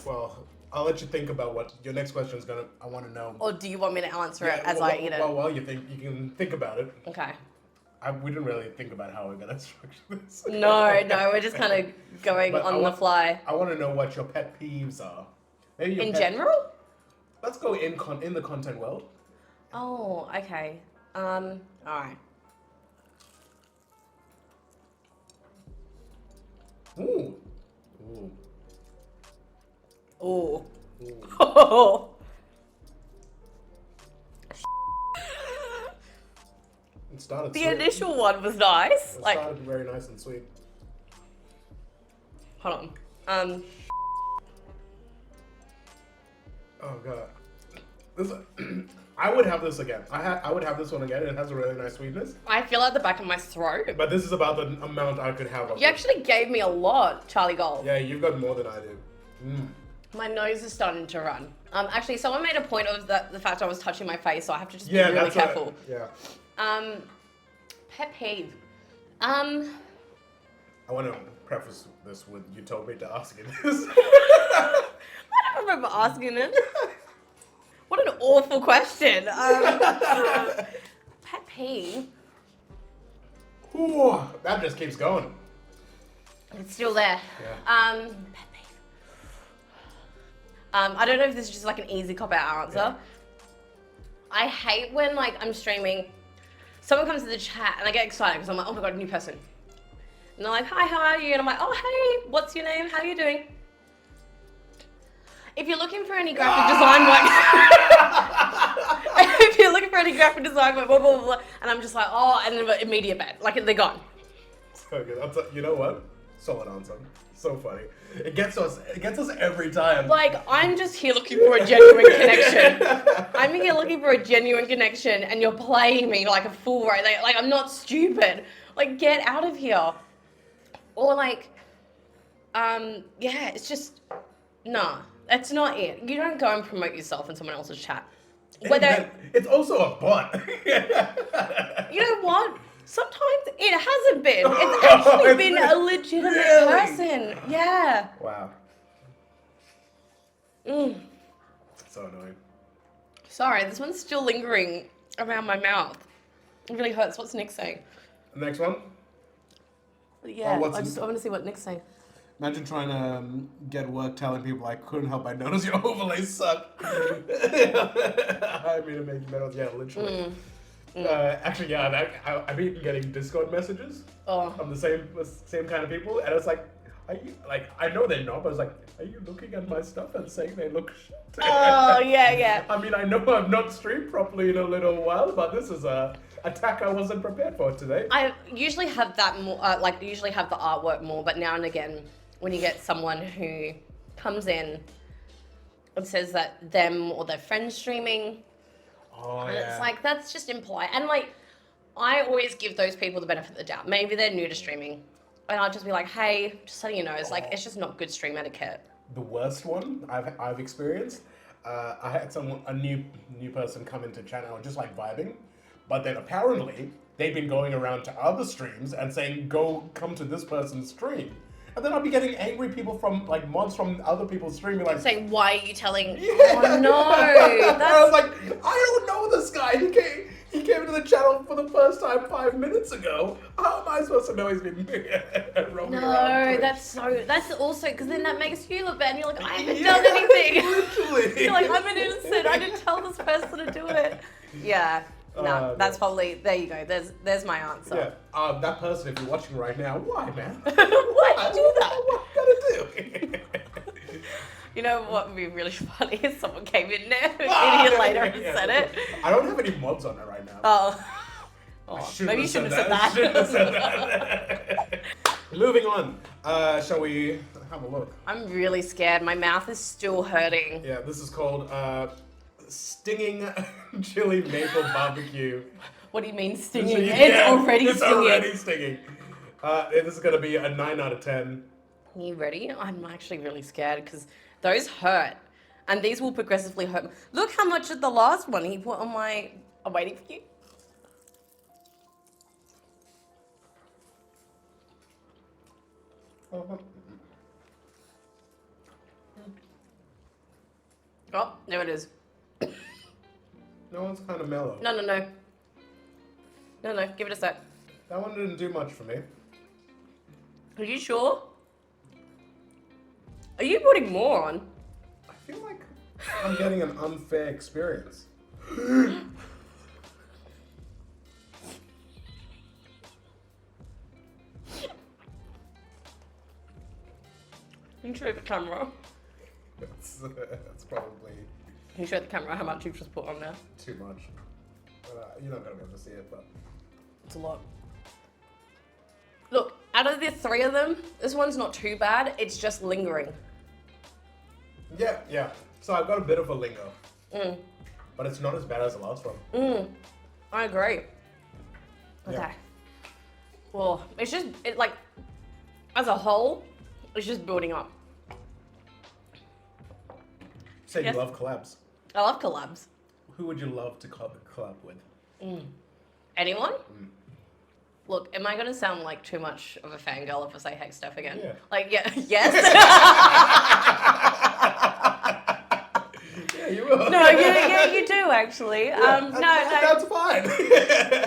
Well, I'll let you think about what your next question is gonna. I want to know.
Or do you want me to answer it as I eat it?
Well, you can think about it.
Okay.
We didn't really think about how we're gonna structure this.
No, we're just kind of going on the fly.
I want to know what your pet peeves are. Maybe
in general?
Let's go in the content world.
Oh, okay. All right.
Ooh.
Ooh. Oh.
It started
the
sweet.
initial one was nice.
It started very nice and sweet.
Hold on.
Oh god. This. I would have this again. I would have this one again. It has a really nice sweetness.
I feel at the back of my throat.
But this is about the amount I could have of
You actually gave me a lot, Charlie Gold.
Yeah, you've got more than I do.
My nose is starting to run. Actually, someone made a point of the fact I was touching my face, so I have to just be really careful.
Yeah.
Pet peeve.
I want to preface this with you told me to ask you this.
I don't remember asking it. What an awful question. Pet peeve.
Ooh, that just keeps going.
It's still there.
Yeah.
Pet peeve. I don't know if this is just like an easy cop-out answer.
Yeah.
I hate when like I'm streaming, someone comes to the chat and I get excited because I'm like, oh my god, a new person. And they're like, hi, how are you? And I'm like, oh hey, what's your name? How are you doing? If you're looking for any graphic design work, if you're looking for any graphic design work, blah, blah, blah, and I'm just like, oh, and then immediate bad, like they're gone.
So good. You know what? Solid answer. So funny. It gets us every time.
Like, I'm just here looking for a genuine connection. I'm here looking for a genuine connection, and you're playing me like a fool, right? Like I'm not stupid. Like, get out of here. Or like, yeah, it's just, nah, that's not it. You don't go and promote yourself in someone else's chat. Whether
It's also a bot.
you know what? Sometimes it hasn't been. It's actually been a legitimate person. Yeah.
Wow. So annoying.
Sorry, this one's still lingering around my mouth. It really hurts. What's Nick saying?
Next one.
Yeah, I want to see what Nick's saying.
Imagine trying to get work telling people I couldn't help but notice your overlays suck. I mean, it makes me yeah, literally. Actually, yeah, I've been getting Discord messages from the same kind of people, and it's like, are you, like, I know they're not, but it's like, are you looking at my stuff and saying they look shit?
Oh, yeah.
I mean, I know I've not streamed properly in a little while, but this is a attack I wasn't prepared for today.
I usually have that more, usually have the artwork more, but now and again, when you get someone who comes in and says that them or their friend's streaming, and it's like, that's just implied. And like, I always give those people the benefit of the doubt. Maybe they're new to streaming, and I'll just be like, hey, just so you know, it's like, it's just not good stream etiquette.
The worst one I've experienced, I had a new person come into chat and I was just like vibing, but then apparently they've been going around to other streams and saying, come to this person's stream. And then I'll be getting angry people from, like, mods from other people's streaming, like...
saying, why are you telling...
Yeah.
Oh, no!
That's... I was like, I don't know this guy. He came into the channel for the first time 5 minutes ago. How am I supposed to know he's been roaming around?
No, that's also... Because then that makes you look bad, and you're like, I haven't done anything.
Literally.
You're like, I'm an innocent. I didn't tell this person to do it. Yeah. No, that's probably, there you go. There's my answer.
Yeah, that person, if you're watching right now, why, man?
Why'd you do that?
What gotta do?
You know what would be really funny if someone came in there a year later and said it.
I don't have any mods on it right now.
Oh, maybe you shouldn't have said that.
Moving on. Shall we have a look?
I'm really scared. My mouth is still hurting.
Yeah, this is called stinging chili maple barbecue.
What do you mean stinging? It's already
stinging. This is gonna be a 9 out of 10.
Are you ready? I'm actually really scared because those hurt, and these will progressively hurt. Look how much of the last one he put on my. I'm waiting for you. Oh, there it is.
That one's kind of mellow.
No, give it a sec.
That one didn't do much for me.
Are you sure? Are you putting more on?
I feel like I'm getting an unfair experience.
Can you show the camera?
That's probably...
Can you show the camera how much you've just put on there?
Too much. But, you're not going to be able to see it, but...
It's a lot. Look, out of the three of them, this one's not too bad. It's just lingering.
Yeah. So I've got a bit of a linger. But it's not as bad as the last one.
I agree. Okay.
Yeah.
Well, it's just, like, as a whole, it's just building up.
Say you love collabs.
I love collabs.
Who would you love to collab with?
Anyone? Look, am I going to sound like too much of a fangirl if I say Hex Steph again?
Yeah.
Like, yes?
Yeah, you will.
No, you do actually.
Yeah, that's fine.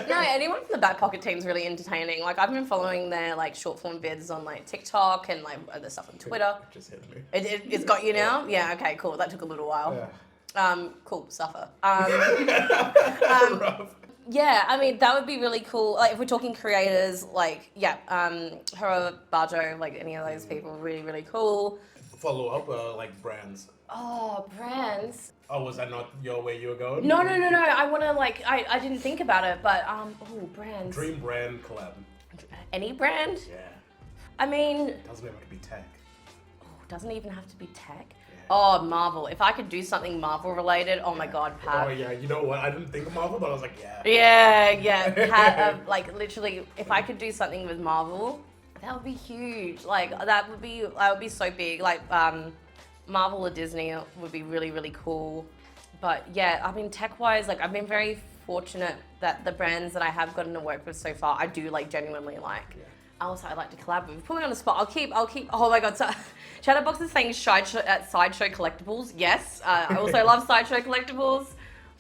No, anyone from the Back Pocket team's really entertaining. Like, I've been following their like short form vids on like TikTok and like other stuff on Twitter.
It just hit me.
It's got you now? Yeah, okay, cool. That took a little while.
Yeah.
Cool, suffer.
Rough.
Yeah, I mean, that would be really cool. Like, if we're talking creators, like, Hero, Barjo, like, any of those people, really, really cool.
Follow up, like, brands.
Oh, brands.
Oh, was that not your way you were going?
No. I want to, like, I didn't think about it, but, brands.
Dream brand collab.
Any brand?
Yeah.
I mean,
It doesn't have to be tech.
it doesn't even have to be tech.
Yeah.
Oh, Marvel. If I could do something Marvel related, oh my God, Pat.
Oh yeah, you know what? I didn't think of Marvel, but I was like, yeah.
Yeah. Pat, like literally, if I could do something with Marvel, that would be huge. Like that would be so big. Like Marvel or Disney would be really, really cool. But yeah, I mean, tech-wise, like I've been very fortunate that the brands that I have gotten to work with so far, I do like genuinely like.
Yeah.
Also, I'd like to collab with. Put me on the spot. I'll keep. Oh my God! So, Chatterbox is saying Sideshow Collectibles. Yes. I also love Sideshow Collectibles.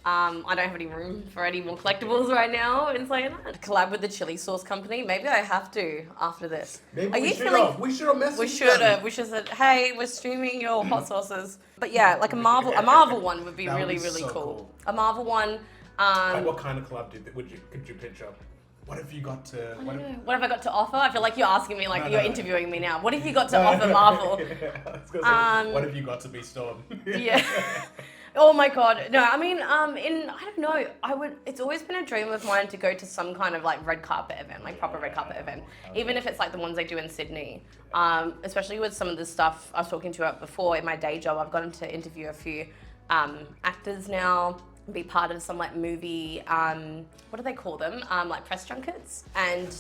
I don't have any room for any more collectibles right now. In saying that, collab with the chili sauce company. Maybe I have to after this.
Maybe
Are
we
you
should
feeling?
have. We should have messaged
We should
them.
have. We should have said, "Hey, we're streaming your hot sauces." But yeah, like a Marvel one would be
That would
really,
be
really
so
cool.
cool.
A Marvel one.
Like, what kind of collab could you pitch up? What if you got to?
I don't know. What have I got to offer? I feel like you're asking me like
No,
you're
no.
interviewing me now. What have you got to offer Marvel?
I was gonna say, what if you got to be Storm?
Yeah. Oh my God. No, I mean, I don't know. It's always been a dream of mine to go to some kind of like red carpet event, like proper red carpet event. Even if it's like the ones they do in Sydney. Especially with some of the stuff I was talking to you about before in my day job, I've gotten to interview a few actors now, be part of some like movie, what do they call them? Like press junkets. And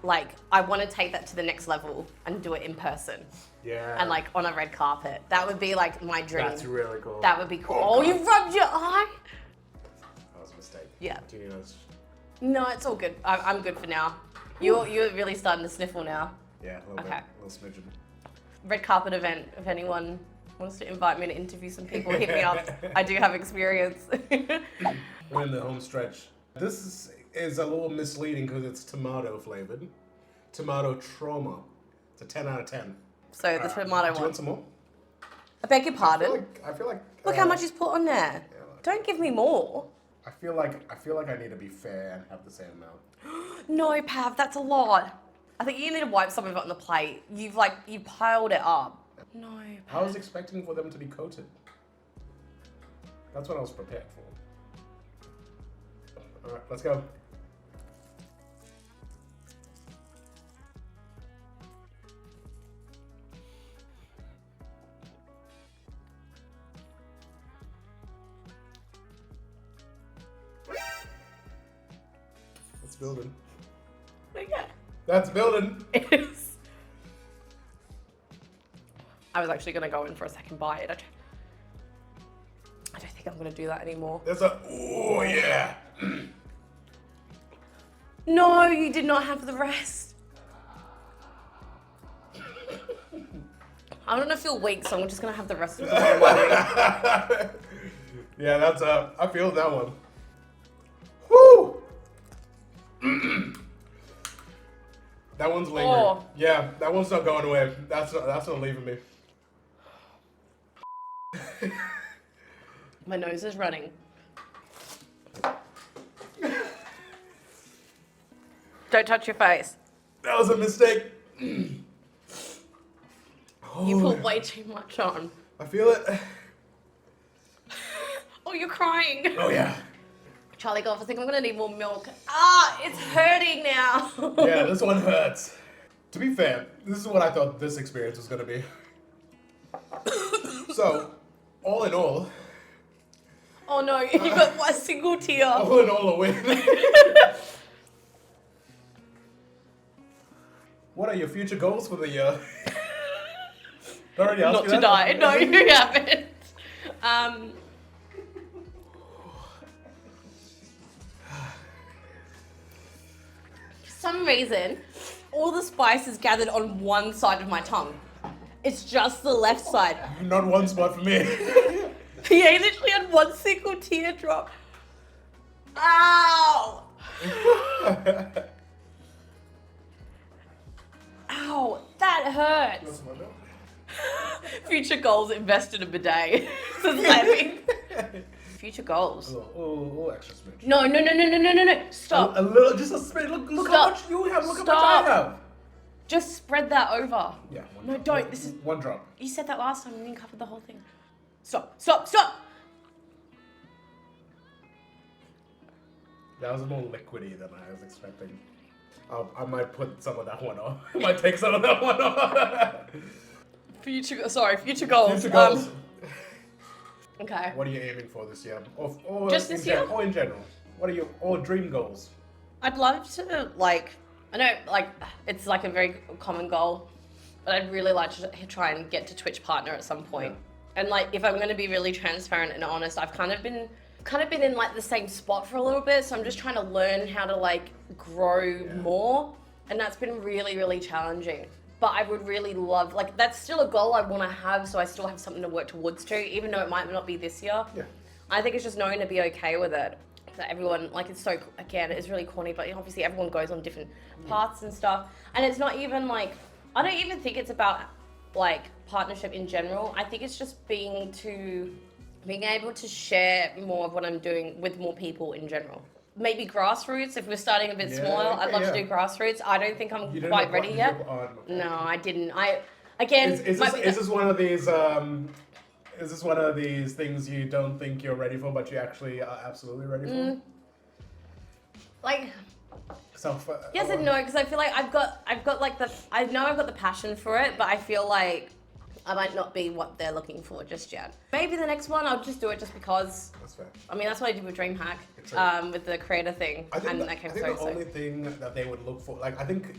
like, I want to take that to the next level and do it in person.
Yeah.
And like on a red carpet. That would be like my dream.
That's really cool.
That would be cool.
Oh,
Oh, you rubbed your eye?
That was a mistake.
Yeah.
Do you know those?
No, it's all good. I'm good for now. You're really starting to sniffle now.
Yeah, a little
Okay.
bit, a little smidgen.
Red carpet event. If anyone wants to invite me to interview some people, hit me up. I do have experience.
We're in the home stretch. This is a little misleading because it's tomato flavored. Tomato trauma. It's a 10 out of 10.
So the tomato
Do you
one.
want some more?
I beg your pardon.
I feel like
Look how much he's put on there. Don't give me more.
I feel like I need to be fair and have the same amount.
No, Pav, that's a lot. I think you need to wipe some of it on the plate. You piled it up. No.
I was expecting for them to be coated. That's what I was prepared for. All right, let's go. That's building.
Yeah.
That's building.
It is. I was actually gonna go in for a second bite. I don't think I'm gonna do that anymore.
There's a, oh yeah.
No, you did not have the rest. I'm gonna feel weak, so I'm just gonna have the rest of the bottom.
Yeah, that's I feel that one. Woo! That one's lingering.
Oh.
Yeah, that one's not going away. That's not leaving me.
My nose is running. Don't touch your face.
That was a mistake.
You
Oh,
put way too much on.
I feel it.
Oh, you're crying.
Oh yeah.
Charlie Golf, I think I'm gonna need more milk. Ah, it's hurting now.
Yeah, this one hurts. To be fair, this is what I thought this experience was gonna be. So, all in all,
Oh no, you got a single tear.
all in all, a win. What are your future goals for the year? Already asked
Not
you
to
that?
die. No, you haven't. For some reason, all the spice is gathered on one side of my tongue. It's just the left side.
Not one spot for me.
Yeah, he literally had one single teardrop. Ow! Ow, that hurts. Future goals, invest in a bidet. Says Levy. Future goals.
Oh, extra smidge.
No. Stop.
A little, just a smidge. Look how
Stop.
much you have. Look
Stop.
how much I have.
Just spread that over.
Yeah. One
No,
drop.
don't. This is.
One drop.
You said that last time and you covered the whole thing. Stop.
That was more liquidy than I was expecting. I might put some of that one off. I might take some of that one off.
Future goals.
Future goals.
Okay.
What are you aiming for this year? Or
Just this year?
Or in general. What are your dream goals?
I'd love to, like, I know, like, it's like a very common goal, but I'd really like to try and get to Twitch partner at some point. Yeah. And like, if I'm going to be really transparent and honest, I've kind of been in like the same spot for a little bit, so I'm just trying to learn how to like grow more, and that's been really, really challenging. But I would really love, like, that's still a goal I want to have, so I still have something to work towards too, even though it might not be this year.
Yeah.
I think it's just knowing to be okay with it. That everyone, like, it's so, again, it's really corny, but obviously everyone goes on different paths and stuff. And it's not even like, I don't even think it's about like partnership in general. I think it's just being able to share more of what I'm doing with more people in general. Maybe grassroots, if we're starting a bit smaller, I'd love to do grassroots. I don't think I'm quite ready yet. No, I didn't.
Is this one of these is this one of these things you don't think you're ready for, but you actually are absolutely ready for?
Like,
So
yes and no, because I feel like I've got like I know I've got the passion for it, but I feel like I might not be what they're looking for just yet. Maybe the next one I'll just do it just because.
That's fair.
I mean, that's what I did with DreamHack, with the creator thing,
I think the only thing that they would look for, like, I think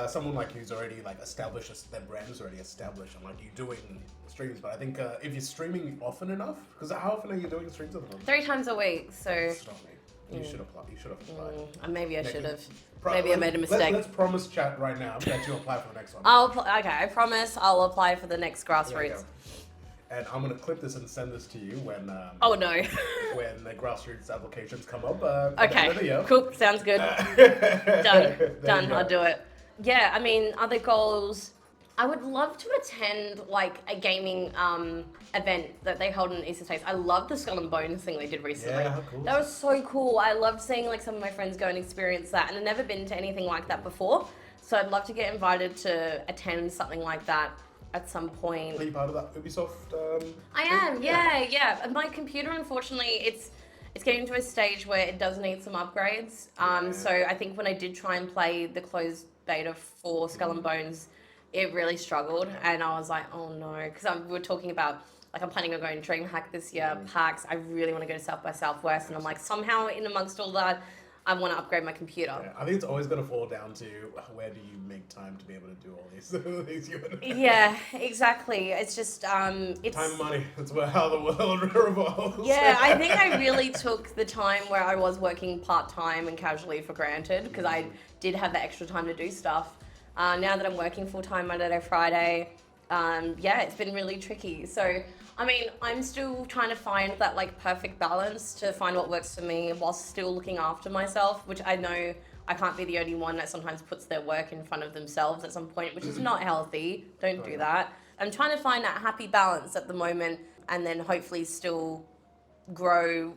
someone like you's already like established, their brand is already established, and like you doing streams. But I think if you're streaming often enough, because how often are you doing streams at the moment?
3 times a week, so.
Stop me. You should apply. You should have applied.
Maybe I should have. Maybe I made a mistake.
Let's promise chat right now that you'll apply for the next one.
Okay, I promise I'll apply for the next grassroots.
And I'm gonna clip this and send this to you when.
Oh no.
When the grassroots applications come up.
Okay. Cool. Sounds good. Done. I'll do it. Yeah. I mean, other goals. I would love to attend like a gaming event that they hold in Eastern States. I love the Skull and Bones thing they did recently.
Yeah, how cool.
That was so cool. I loved seeing like some of my friends go and experience that, and I've never been to anything like that before. So I'd love to get invited to attend something like that at some point.
Are you part of that Ubisoft?
I am. Yeah. And my computer, unfortunately, it's getting to a stage where it does need some upgrades. So I think when I did try and play the closed beta for Skull and Bones, it really struggled, and I was like, oh no, because we were talking about, like, I'm planning on going to DreamHack this year, PAX, I really want to go to South by Southwest, and I'm like, somehow in amongst all that, I want to upgrade my computer.
Yeah, I think it's always going to fall down to where do you make time to be able to do all these
Yeah, exactly. It's just, it's...
Time and money, that's how the world revolves.
Yeah, I think I really took the time where I was working part-time and casually for granted, because I did have the extra time to do stuff. Now that I'm working full-time Monday to Friday, it's been really tricky. So, I mean, I'm still trying to find that like perfect balance to find what works for me while still looking after myself, which I know I can't be the only one that sometimes puts their work in front of themselves at some point, which is not healthy. Don't do that. I'm trying to find that happy balance at the moment, and then hopefully still grow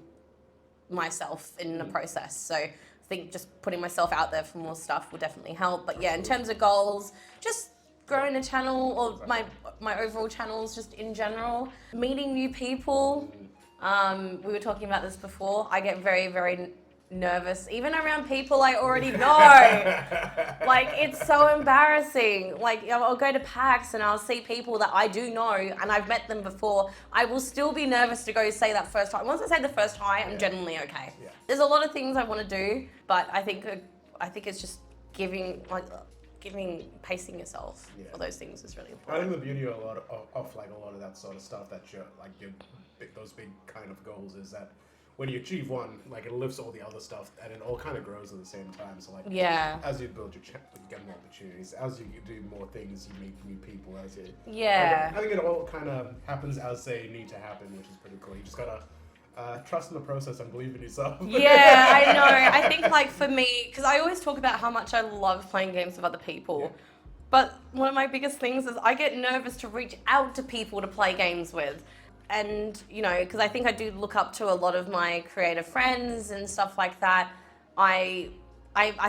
myself in the process. So I think just putting myself out there for more stuff will definitely help. But yeah, in terms of goals, just growing the channel, or my overall channels just in general. Meeting new people. We were talking about this before. I get very, very nervous, even around people I already know. Like, it's so embarrassing. Like, I'll go to PAX and I'll see people that I do know and I've met them before. I will still be nervous to go say that first hi. Once I say the first hi, I'm generally okay. Yeah. There's a lot of things I want to do, but I think it's just pacing yourself for those things is really important.
I think the beauty of a lot of that sort of stuff that those big kind of goals is that when you achieve one, like, it lifts all the other stuff, and it all kind of grows at the same time. So, like, as you build your channel, you get more opportunities. As you do more things, you meet new people. I think it all kind of happens as they need to happen, which is pretty cool. You just gotta trust in the process and believe in yourself.
Yeah, I know. I think, like, for me, because I always talk about how much I love playing games with other people. But one of my biggest things is I get nervous to reach out to people to play games with. And, you know, because I think I do look up to a lot of my creative friends and stuff like that. I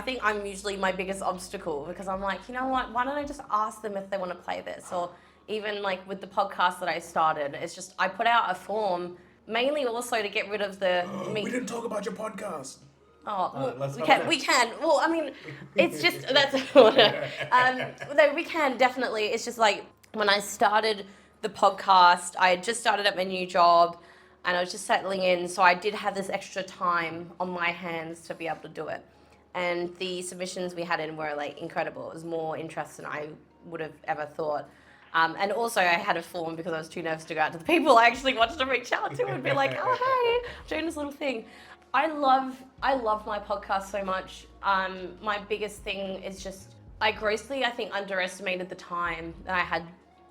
think I'm usually my biggest obstacle, because I'm like, you know what, why don't I just ask them if they want to play this? Or even like with the podcast that I started, it's just, I put out a form mainly also to get rid of the...
We didn't talk about your podcast.
Oh, well,
let's
we
have
can.
that.
We can. Well, I mean, it's just that's. No, we can definitely. It's just like when I started the podcast, I had just started at my new job, and I was just settling in. So I did have this extra time on my hands to be able to do it, and the submissions we had in were like incredible. It was more interest than I would have ever thought. And also, I had a form because I was too nervous to go out to the people I actually wanted to reach out to and be like, "Oh, hey, I'm doing this little thing." I love my podcast so much. My biggest thing is just I grossly, I think, underestimated the time that I had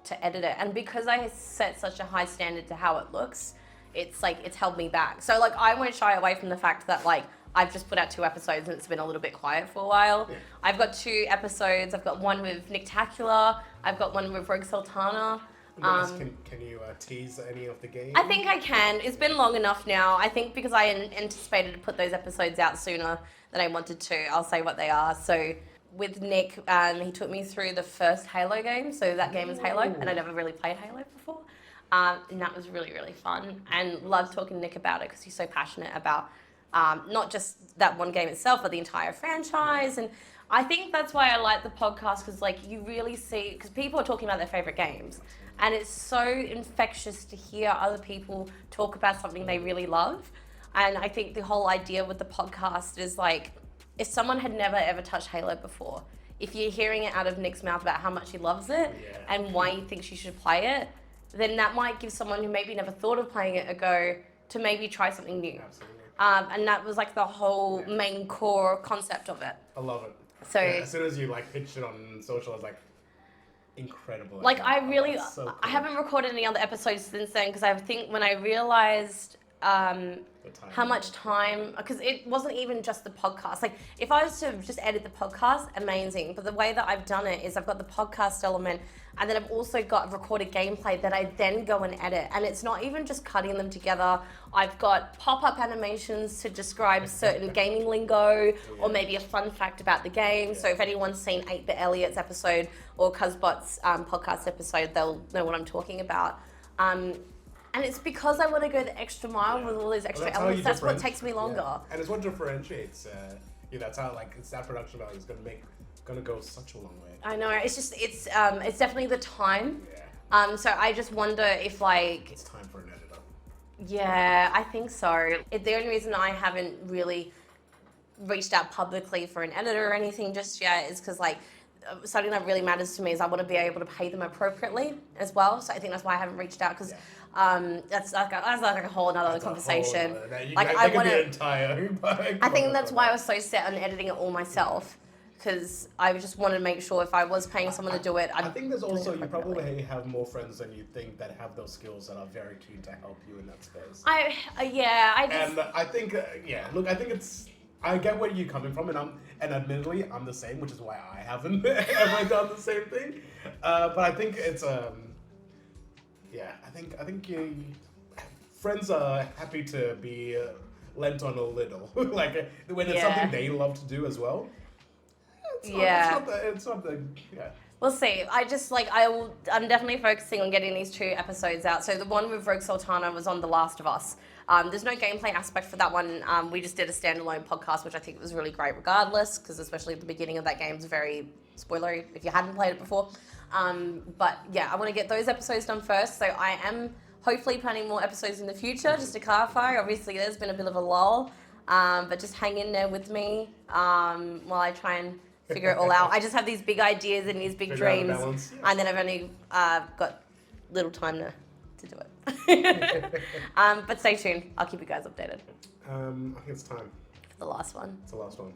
to edit it, and because I set such a high standard to how it looks, it's like it's held me back. So like I won't shy away from the fact that like I've just put out 2 episodes and it's been a little bit quiet for a while.
Yeah.
I've got 2 episodes. I've got one with Nicktacular. I've got one with Rogue Sultana.
Can you tease any of the games?
I think I can. It's been long enough now. I think because I anticipated to put those episodes out sooner than I wanted to, I'll say what they are. So with Nick, he took me through the first Halo game. So that game is Halo, and I never really played Halo before. And that was really, really fun. And loved talking to Nick about it because he's so passionate about not just that one game itself, but the entire franchise. And I think that's why I like the podcast because like you really see, because people are talking about their favorite games. And it's so infectious to hear other people talk about something they really love. And I think the whole idea with the podcast is like, if someone had never ever touched Halo before, if you're hearing it out of Nick's mouth about how much he loves it and why he thinks you should play it, then that might give someone who maybe never thought of playing it a go to maybe try something new.
Absolutely.
And that was like the whole main core concept of it.
I love it.
So
as soon as you like pitched it on social, I was like, incredible.
like I really,
so cool.
I haven't recorded any other episodes since then because I think when I realized how much time, because it wasn't even just the podcast. Like if I was to just edit the podcast, amazing. But the way that I've done it is I've got the podcast element and then I've also got recorded gameplay that I then go and edit. And it's not even just cutting them together. I've got pop-up animations to describe certain gaming lingo or maybe a fun fact about the game. So if anyone's seen 8-Bit Elliot's episode or Cuzbot's podcast episode, they'll know what I'm talking about. And it's because I want to go the extra mile with all those extra elements. That's what takes me longer.
Yeah. And it's what differentiates. That's how like it's that production value is gonna go such a long way.
I know. It's just it's definitely the time.
Yeah.
So I just wonder if like
It's time for an editor.
Yeah, I think so. The only reason I haven't really reached out publicly for an editor or anything just yet is because like something that really matters to me is I want to be able to pay them appropriately as well. So I think that's why I haven't reached out because that's like a whole another conversation.
I want to.
I think that's why I was so set on editing it all myself because I just wanted to make sure if I was paying someone to do it.
I think there's also you probably have more friends than you think that have those skills that are very keen to help you in that space.
I
think look, I think it's. I get where you're coming from, and admittedly, I'm the same, which is why I haven't ever done the same thing. But I think it's I think friends are happy to be lent on a little, like when it's something they love to do as well. It's not the.
We'll see. I'm definitely focusing on getting these 2 episodes out. So the one with Rogue Sultana was on The Last of Us. There's no gameplay aspect for that one. We just did a standalone podcast, which I think was really great regardless, because especially at the beginning of that game is very spoilery if you hadn't played it before. But yeah, I want to get those episodes done first. So I am hopefully planning more episodes in the future, just to clarify. Obviously, there's been a bit of a lull, but just hang in there with me while I try and figure it all out. I just have these big ideas and these big dreams, and then I've only got little time to do it. But stay tuned. I'll keep you guys updated.
I think it's time.
For the last one.
It's the last one.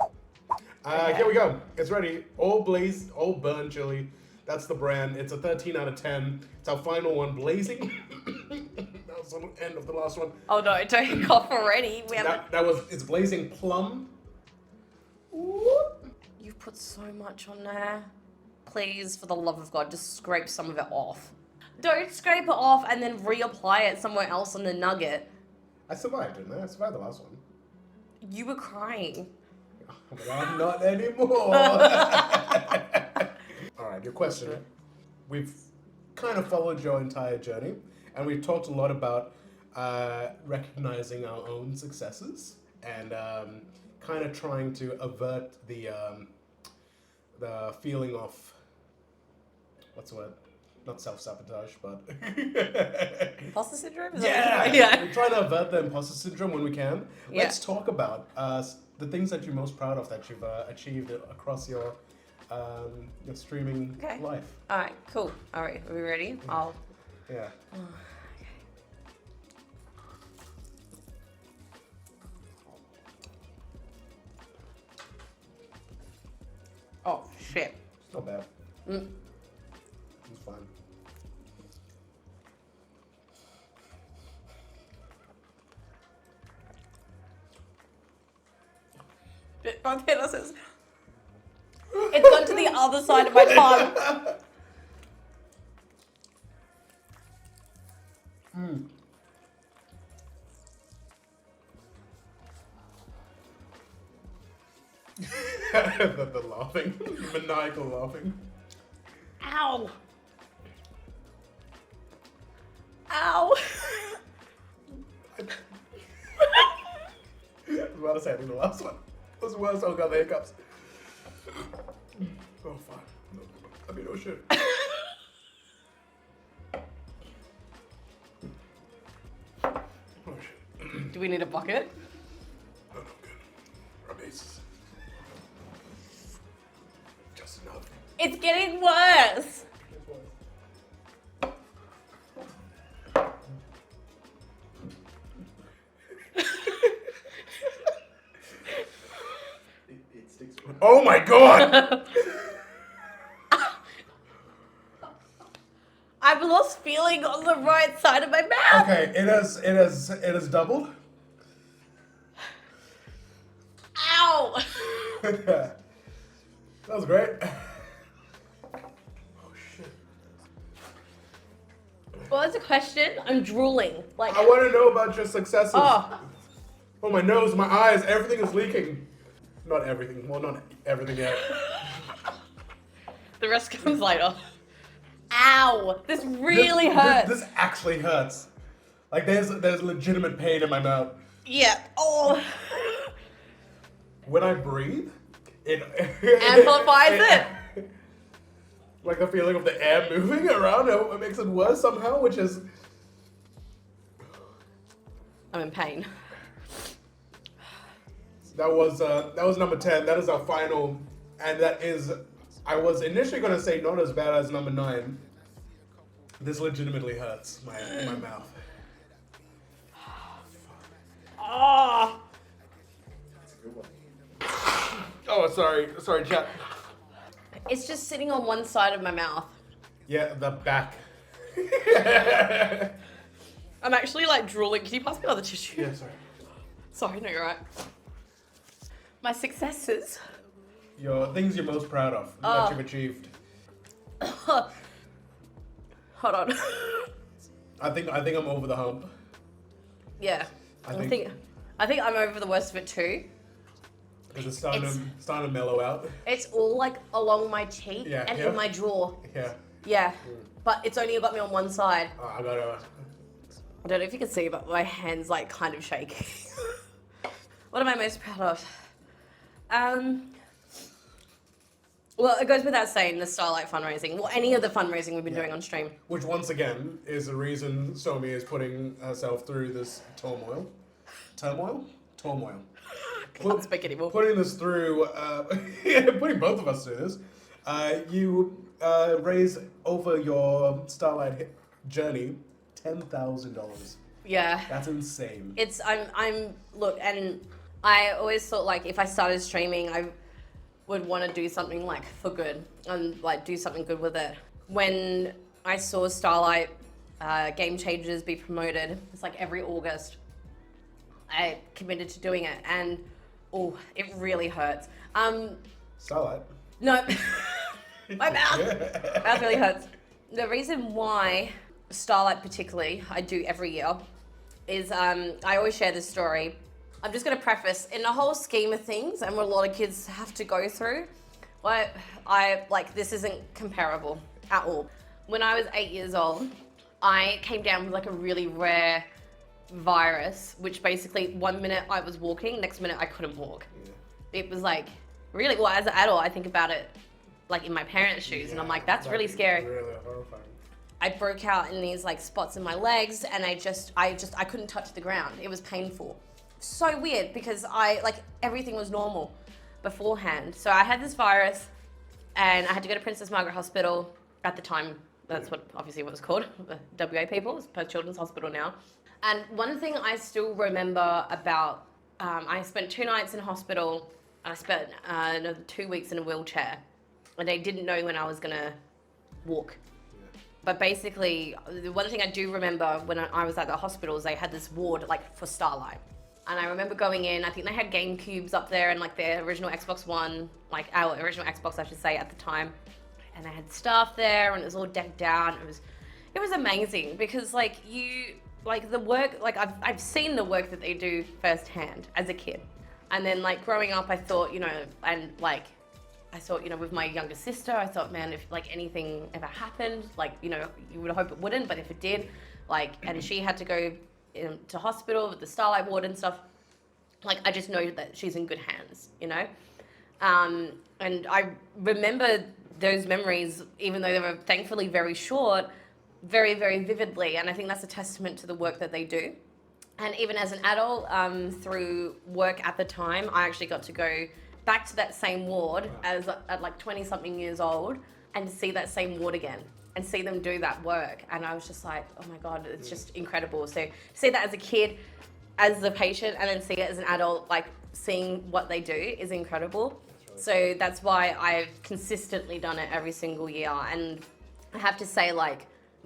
Here we go. It's ready. All Blaze, all Burn Chili. That's the brand. It's a 13 out of 10. It's our final one, Blazing. That was the end of the last one.
Oh no, don't cough already.
It's Blazing Plum.
You've put so much on there. Please, for the love of God, just scrape some of it off. Don't scrape it off and then reapply it somewhere else on the nugget.
I survived, didn't I? I survived the last one.
You were crying.
But I'm not anymore. Alright, your question. We've kind of followed your entire journey, and we've talked a lot about recognizing our own successes and kind of trying to avert the feeling of, what's the word? Not self-sabotage, but
Imposter syndrome?
yeah. We're trying to avert the imposter syndrome when we can.
Yeah.
Let's talk about the things that you're most proud of that you've achieved across your streaming life.
All right, cool. All right, are we ready?
Yeah.
Oh, shit.
It's not bad. It's fine.
Panda says, it's gone to the other side of my tongue.
the laughing, maniacal laughing.
Ow. Ow.
I was about to say, I think the last one was worse. Oh god, the hiccups. Oh fuck. No, I mean, oh shit. Oh shit.
Do we need a bucket?
No, good. Rub aces. Just enough.
It's getting worse.
It sticks. Oh my god!
I've lost feeling on the right side of my mouth.
Okay, it has doubled.
Ow.
That was great. Oh shit.
What was the question? I'm drooling. Like,
I want to know about your successes.
oh,
Oh, my nose, my eyes, everything is leaking. Not everything. Well, not everything yet.
the rest comes later. Ow. This really hurts.
This actually hurts. Like there's legitimate pain in my mouth.
Yeah. Oh.
When I breathe, it
Amplifies it.
Like the feeling of the air moving around, it makes it worse somehow, which is.
I'm in pain.
That was number 10. That is our final, and that is. I was initially gonna say not as bad as number 9. This legitimately hurts my mouth.
Oh.
Oh, sorry, chat.
It's just sitting on one side of my mouth.
Yeah, the back.
I'm actually like drooling. Can you pass me another tissue?
Yeah, sorry.
Sorry, no, you're right. My successes.
Your things you're most proud of that you've achieved.
Hold on.
I think I'm over the hump.
Yeah. I think I'm over the worst of it too.
Because it's starting to mellow out.
It's all like along my cheek and in my jaw.
Yeah.
Yeah. But it's only got me on one side.
I gotta.
I don't know if you can see, but my hand's like kind of shaking. What am I most proud of? Well, it goes without saying, the Starlight fundraising. Well, any of the fundraising we've been doing on stream.
Which, once again, is the reason Somi is putting herself through this turmoil. Turmoil? Turmoil.
Can't speak anymore.
Putting this through, putting both of us through this. You raise over your Starlight journey $10,000.
Yeah.
That's insane.
Look, and I always thought like if I started streaming, I would want to do something like for good and like do something good with it. When I saw Starlight Game Changers be promoted, it's like every August, I committed to doing it, and it really hurts.
Starlight?
No, my mouth. Mouth really hurts. The reason why Starlight particularly, I do every year, is I always share this story. I'm just going to preface, in the whole scheme of things, and what a lot of kids have to go through, this isn't comparable at all. When I was 8 years old, I came down with like a really rare virus, which basically 1 minute I was walking, next minute I couldn't walk. Yeah. It was like, really, well, as an adult, I think about it like in my parents' shoes, and I'm like, that's really scary.
Really horrifying.
I broke out in these like spots in my legs, and I couldn't touch the ground. It was painful. So weird, because everything was normal beforehand. So I had this virus, and I had to go to Princess Margaret Hospital at the time. That's what obviously what it was called, the WA people, it's Perth Children's Hospital now. And one thing I still remember about, I spent 2 nights in hospital, and I spent another 2 weeks in a wheelchair, and they didn't know when I was gonna walk. But basically, the one thing I do remember when I was at the hospitals, they had this ward like for Starlight. And I remember going in, I think they had Game Cubes up there and like their original Xbox One, like our original Xbox, I should say, at the time. And they had staff there, and it was all decked out. It was amazing, because the work, I've seen the work that they do firsthand as a kid. And then like growing up, I thought, with my younger sister, I thought, man, if like anything ever happened, you would hope it wouldn't, but if it did, and she had to go to hospital with the Starlight ward and stuff, I just know that she's in good hands, and I remember those memories, even though they were thankfully very short, very, very vividly, and I think that's a testament to the work that they do. And even as an adult, through work at the time, I actually got to go back to that same ward at like 20 something years old, and see that same ward again and see them do that work. And I was just like, oh my God, it's just incredible. So see that as a kid, as the patient, and then see it as an adult, seeing what they do is incredible. So that's why I've consistently done it every single year. And I have to say,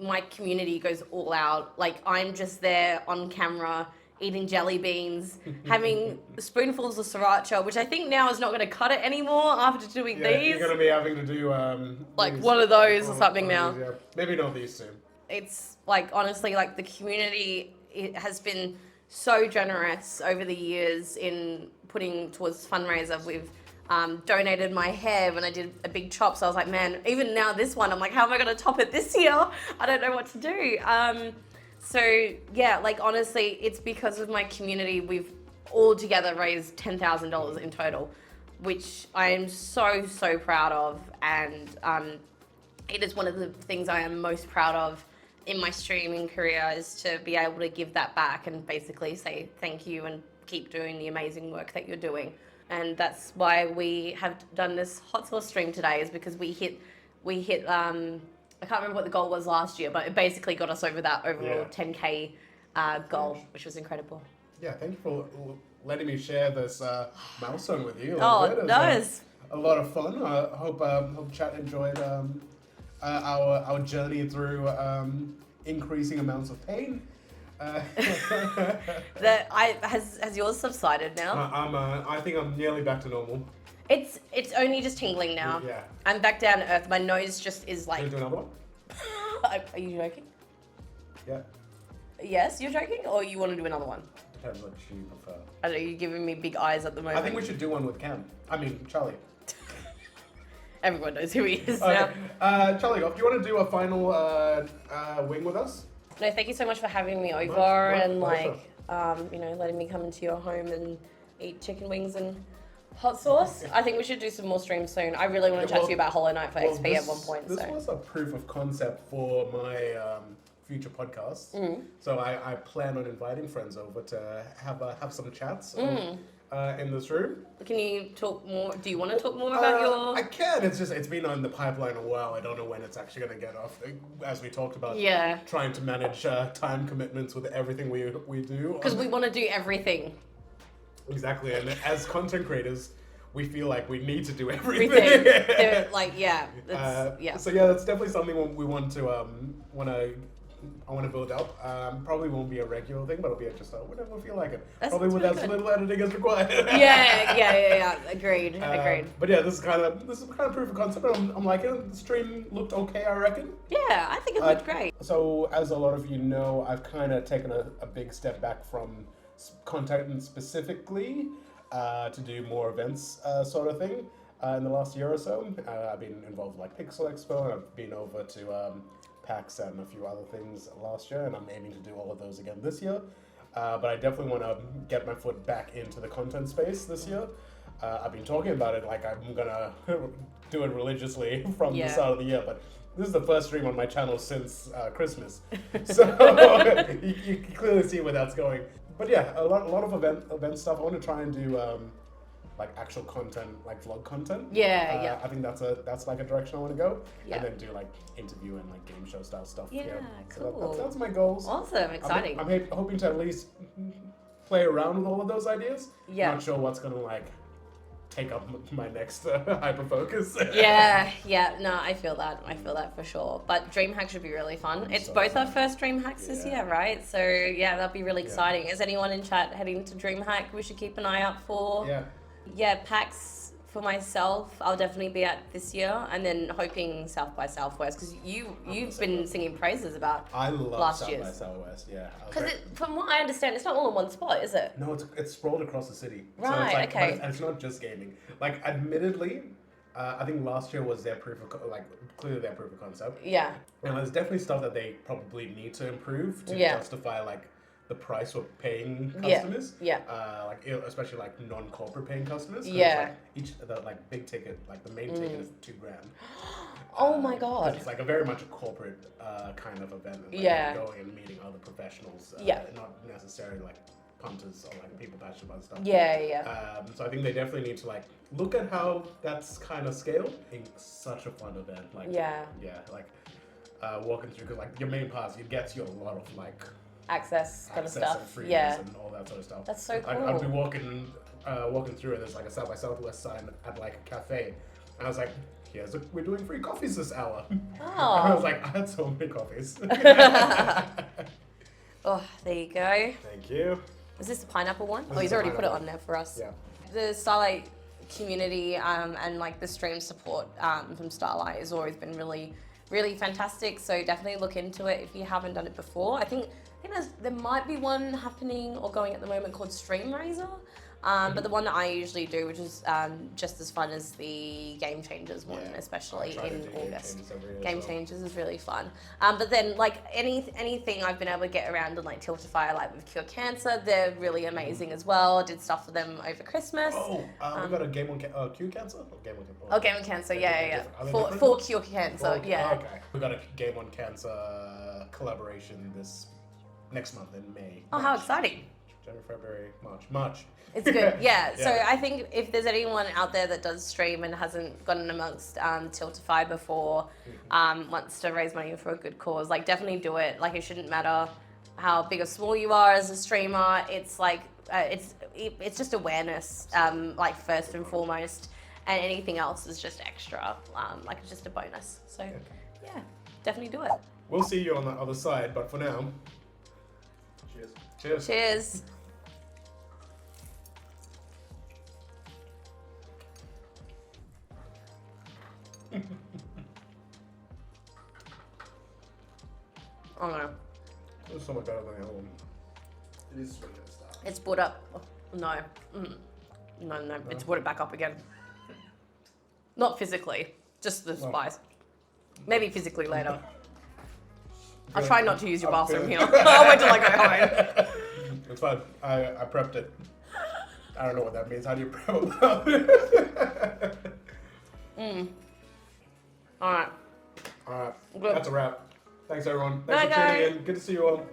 my community goes all out. I'm just there on camera, eating jelly beans, having spoonfuls of sriracha, which I think now is not going to cut it anymore after doing these.
You're going to be having to do
one of those or something now.
These, yeah. Maybe not these soon.
It's honestly, the community, it has been so generous over the years in putting towards fundraiser. We've donated my hair when I did a big chop, so I was like, man, even now this one, I'm like, how am I going to top it this year? I don't know what to do. So yeah, honestly, it's because of my community. We've all together raised $10,000 in total, which I am so, so proud of. And it is one of the things I am most proud of in my streaming career, is to be able to give that back and basically say thank you and keep doing the amazing work that you're doing. And that's why we have done this hot sauce stream today, is because we hit I can't remember what the goal was last year, but it basically got us over that overall 10K goal, which was incredible.
Yeah, thank you for letting me share this milestone with you.
It's
a lot of fun. I hope chat enjoyed our journey through increasing amounts of pain.
Has yours subsided now?
I think I'm nearly back to normal.
It's only just tingling now.
Yeah.
I'm back down to earth. My nose just is
Can you do another one?
Are you joking?
Yeah.
Yes, you're joking, or you want to do another one?
Depends what you prefer.
I don't know, you're giving me big eyes at the moment.
I think we should do one with Charlie.
Everyone knows who he is
Okay.
now.
Charlie, do you want to do a final wing with us?
No, thank you so much for having me over letting me come into your home and eat chicken wings and hot sauce. I think we should do some more streams soon. I really want to chat to you about Hollow Knight for XP at one point.
This was a proof of concept for my future podcasts. So I plan on inviting friends over to have some chats in this room.
Can you talk more? Do you want to talk more about your...
I can. It's been on the pipeline a while. I don't know when it's actually going to get off. As we talked about, trying to manage time commitments with everything we do.
Because we want to do everything.
Exactly, and as content creators, we feel like we need to do everything. So yeah, that's definitely something we want to build up. Probably won't be a regular thing, but it'll be just whenever we feel like it. Probably with as little editing as required.
Yeah. Agreed.
But yeah, this is kind of proof of concept. I'm liking it. The stream looked okay, I reckon.
Yeah, I think it looked great.
So as a lot of you know, I've kind of taken a big step back from content specifically to do more events sort of thing in the last year or so. I've been involved with Pixel Expo, and I've been over to PAX and a few other things last year, and I'm aiming to do all of those again this year. but I definitely want to get my foot back into the content space this year. I've been talking about it like I'm gonna do it religiously from the start of the year, but this is the first stream on my channel since Christmas, so you can clearly see where that's going. But yeah, a lot of event stuff. I want to try and do like actual content, like vlog content.
Yeah.
I think that's like a direction I want to go.
Yeah.
And then do like interview and like game show style stuff.
Yeah,
So
cool.
that's my goals.
Awesome, exciting.
I'm hoping to at least play around with all of those ideas.
Yeah.
Not sure what's gonna like take up my next hyper focus.
Yeah, no, I feel that for sure. But DreamHack should be really fun. It's
so
both our
fun.
first DreamHacks this year, right? So yeah, that'll be really exciting. Is anyone in chat heading to DreamHack we should keep an eye out for? Yeah, PAX for myself, I'll definitely be at this year, and then hoping South by Southwest, because you've been singing praises about
I love
last
South
year's.
by Southwest, yeah.
Because from what I understand, it's not all in one spot, is it?
No, it's sprawled across the city.
Right,
so it's like,
okay.
But it's not just gaming. Like, admittedly, I think last year was their clearly their proof of concept.
Yeah.
And there's definitely stuff that they probably need to improve to justify like the price we're paying customers.
Yeah.
Like especially like non-corporate paying customers.
Yeah.
Like the like big ticket, like the main ticket is $2,000.
Oh my god.
It's like a very much a corporate kind of event. And, like, going and meeting other professionals. Not necessarily like punters or like people passionate about stuff.
Yeah.
So I think they definitely need to like look at how that's kind of scaled. I think such a fun event. Like like walking through, because like your main pass, it gets you a lot of like
access kind of stuff.
And freebies and all that sort of stuff.
That's so cool.
I'd be walking through and there's like a South by Southwest sign at like a cafe, and I was like, we're doing free coffees this hour.
Oh.
And I was like, I had so many coffees.
Oh, there you go.
Thank you.
Is this the pineapple one? Oh, he's already put it on there for us.
Yeah.
The Starlight community and like the stream support from Starlight has always been really, really fantastic. So definitely look into it if you haven't done it before. I think there might be one happening or going at the moment called StreamRaiser. But the one that I usually do, which is just as fun as the Game Changers one, especially in August. Game Changers is really fun. But then like anything I've been able to get around and like Tiltify, like with Cure Cancer, they're really amazing as well. I did stuff for them over Christmas.
We got a Game on Cure Cancer? Or Game on Cancer?
Oh, Game on Cancer, yeah. For Cure Cancer, yeah.
Okay. We got a Game on Cancer collaboration next month in May.
Oh, how exciting.
January, February, March.
It's good, yeah. So I think if there's anyone out there that does stream and hasn't gotten amongst Tiltify before, wants to raise money for a good cause, like definitely do it. Like it shouldn't matter how big or small you are as a streamer. It's like it's just awareness, like first and foremost, and anything else is just extra. Like it's just a bonus. So yeah, definitely do it.
We'll see you on the other side, but for now, cheers.
Cheers. Oh no.
It's so much better than the other one. It is sweet at the start.
It's brought up. No. No. It's brought it back up again. Not physically, just the spice. Maybe physically later. I'll try not to use your bathroom here. I'll wait till I go home.
It's fine. I prepped it. I don't know what that means. How do you prep it?
Alright.
Alright.
Good.
That's a wrap. Thanks everyone. Thanks for tuning in. Good to see you all.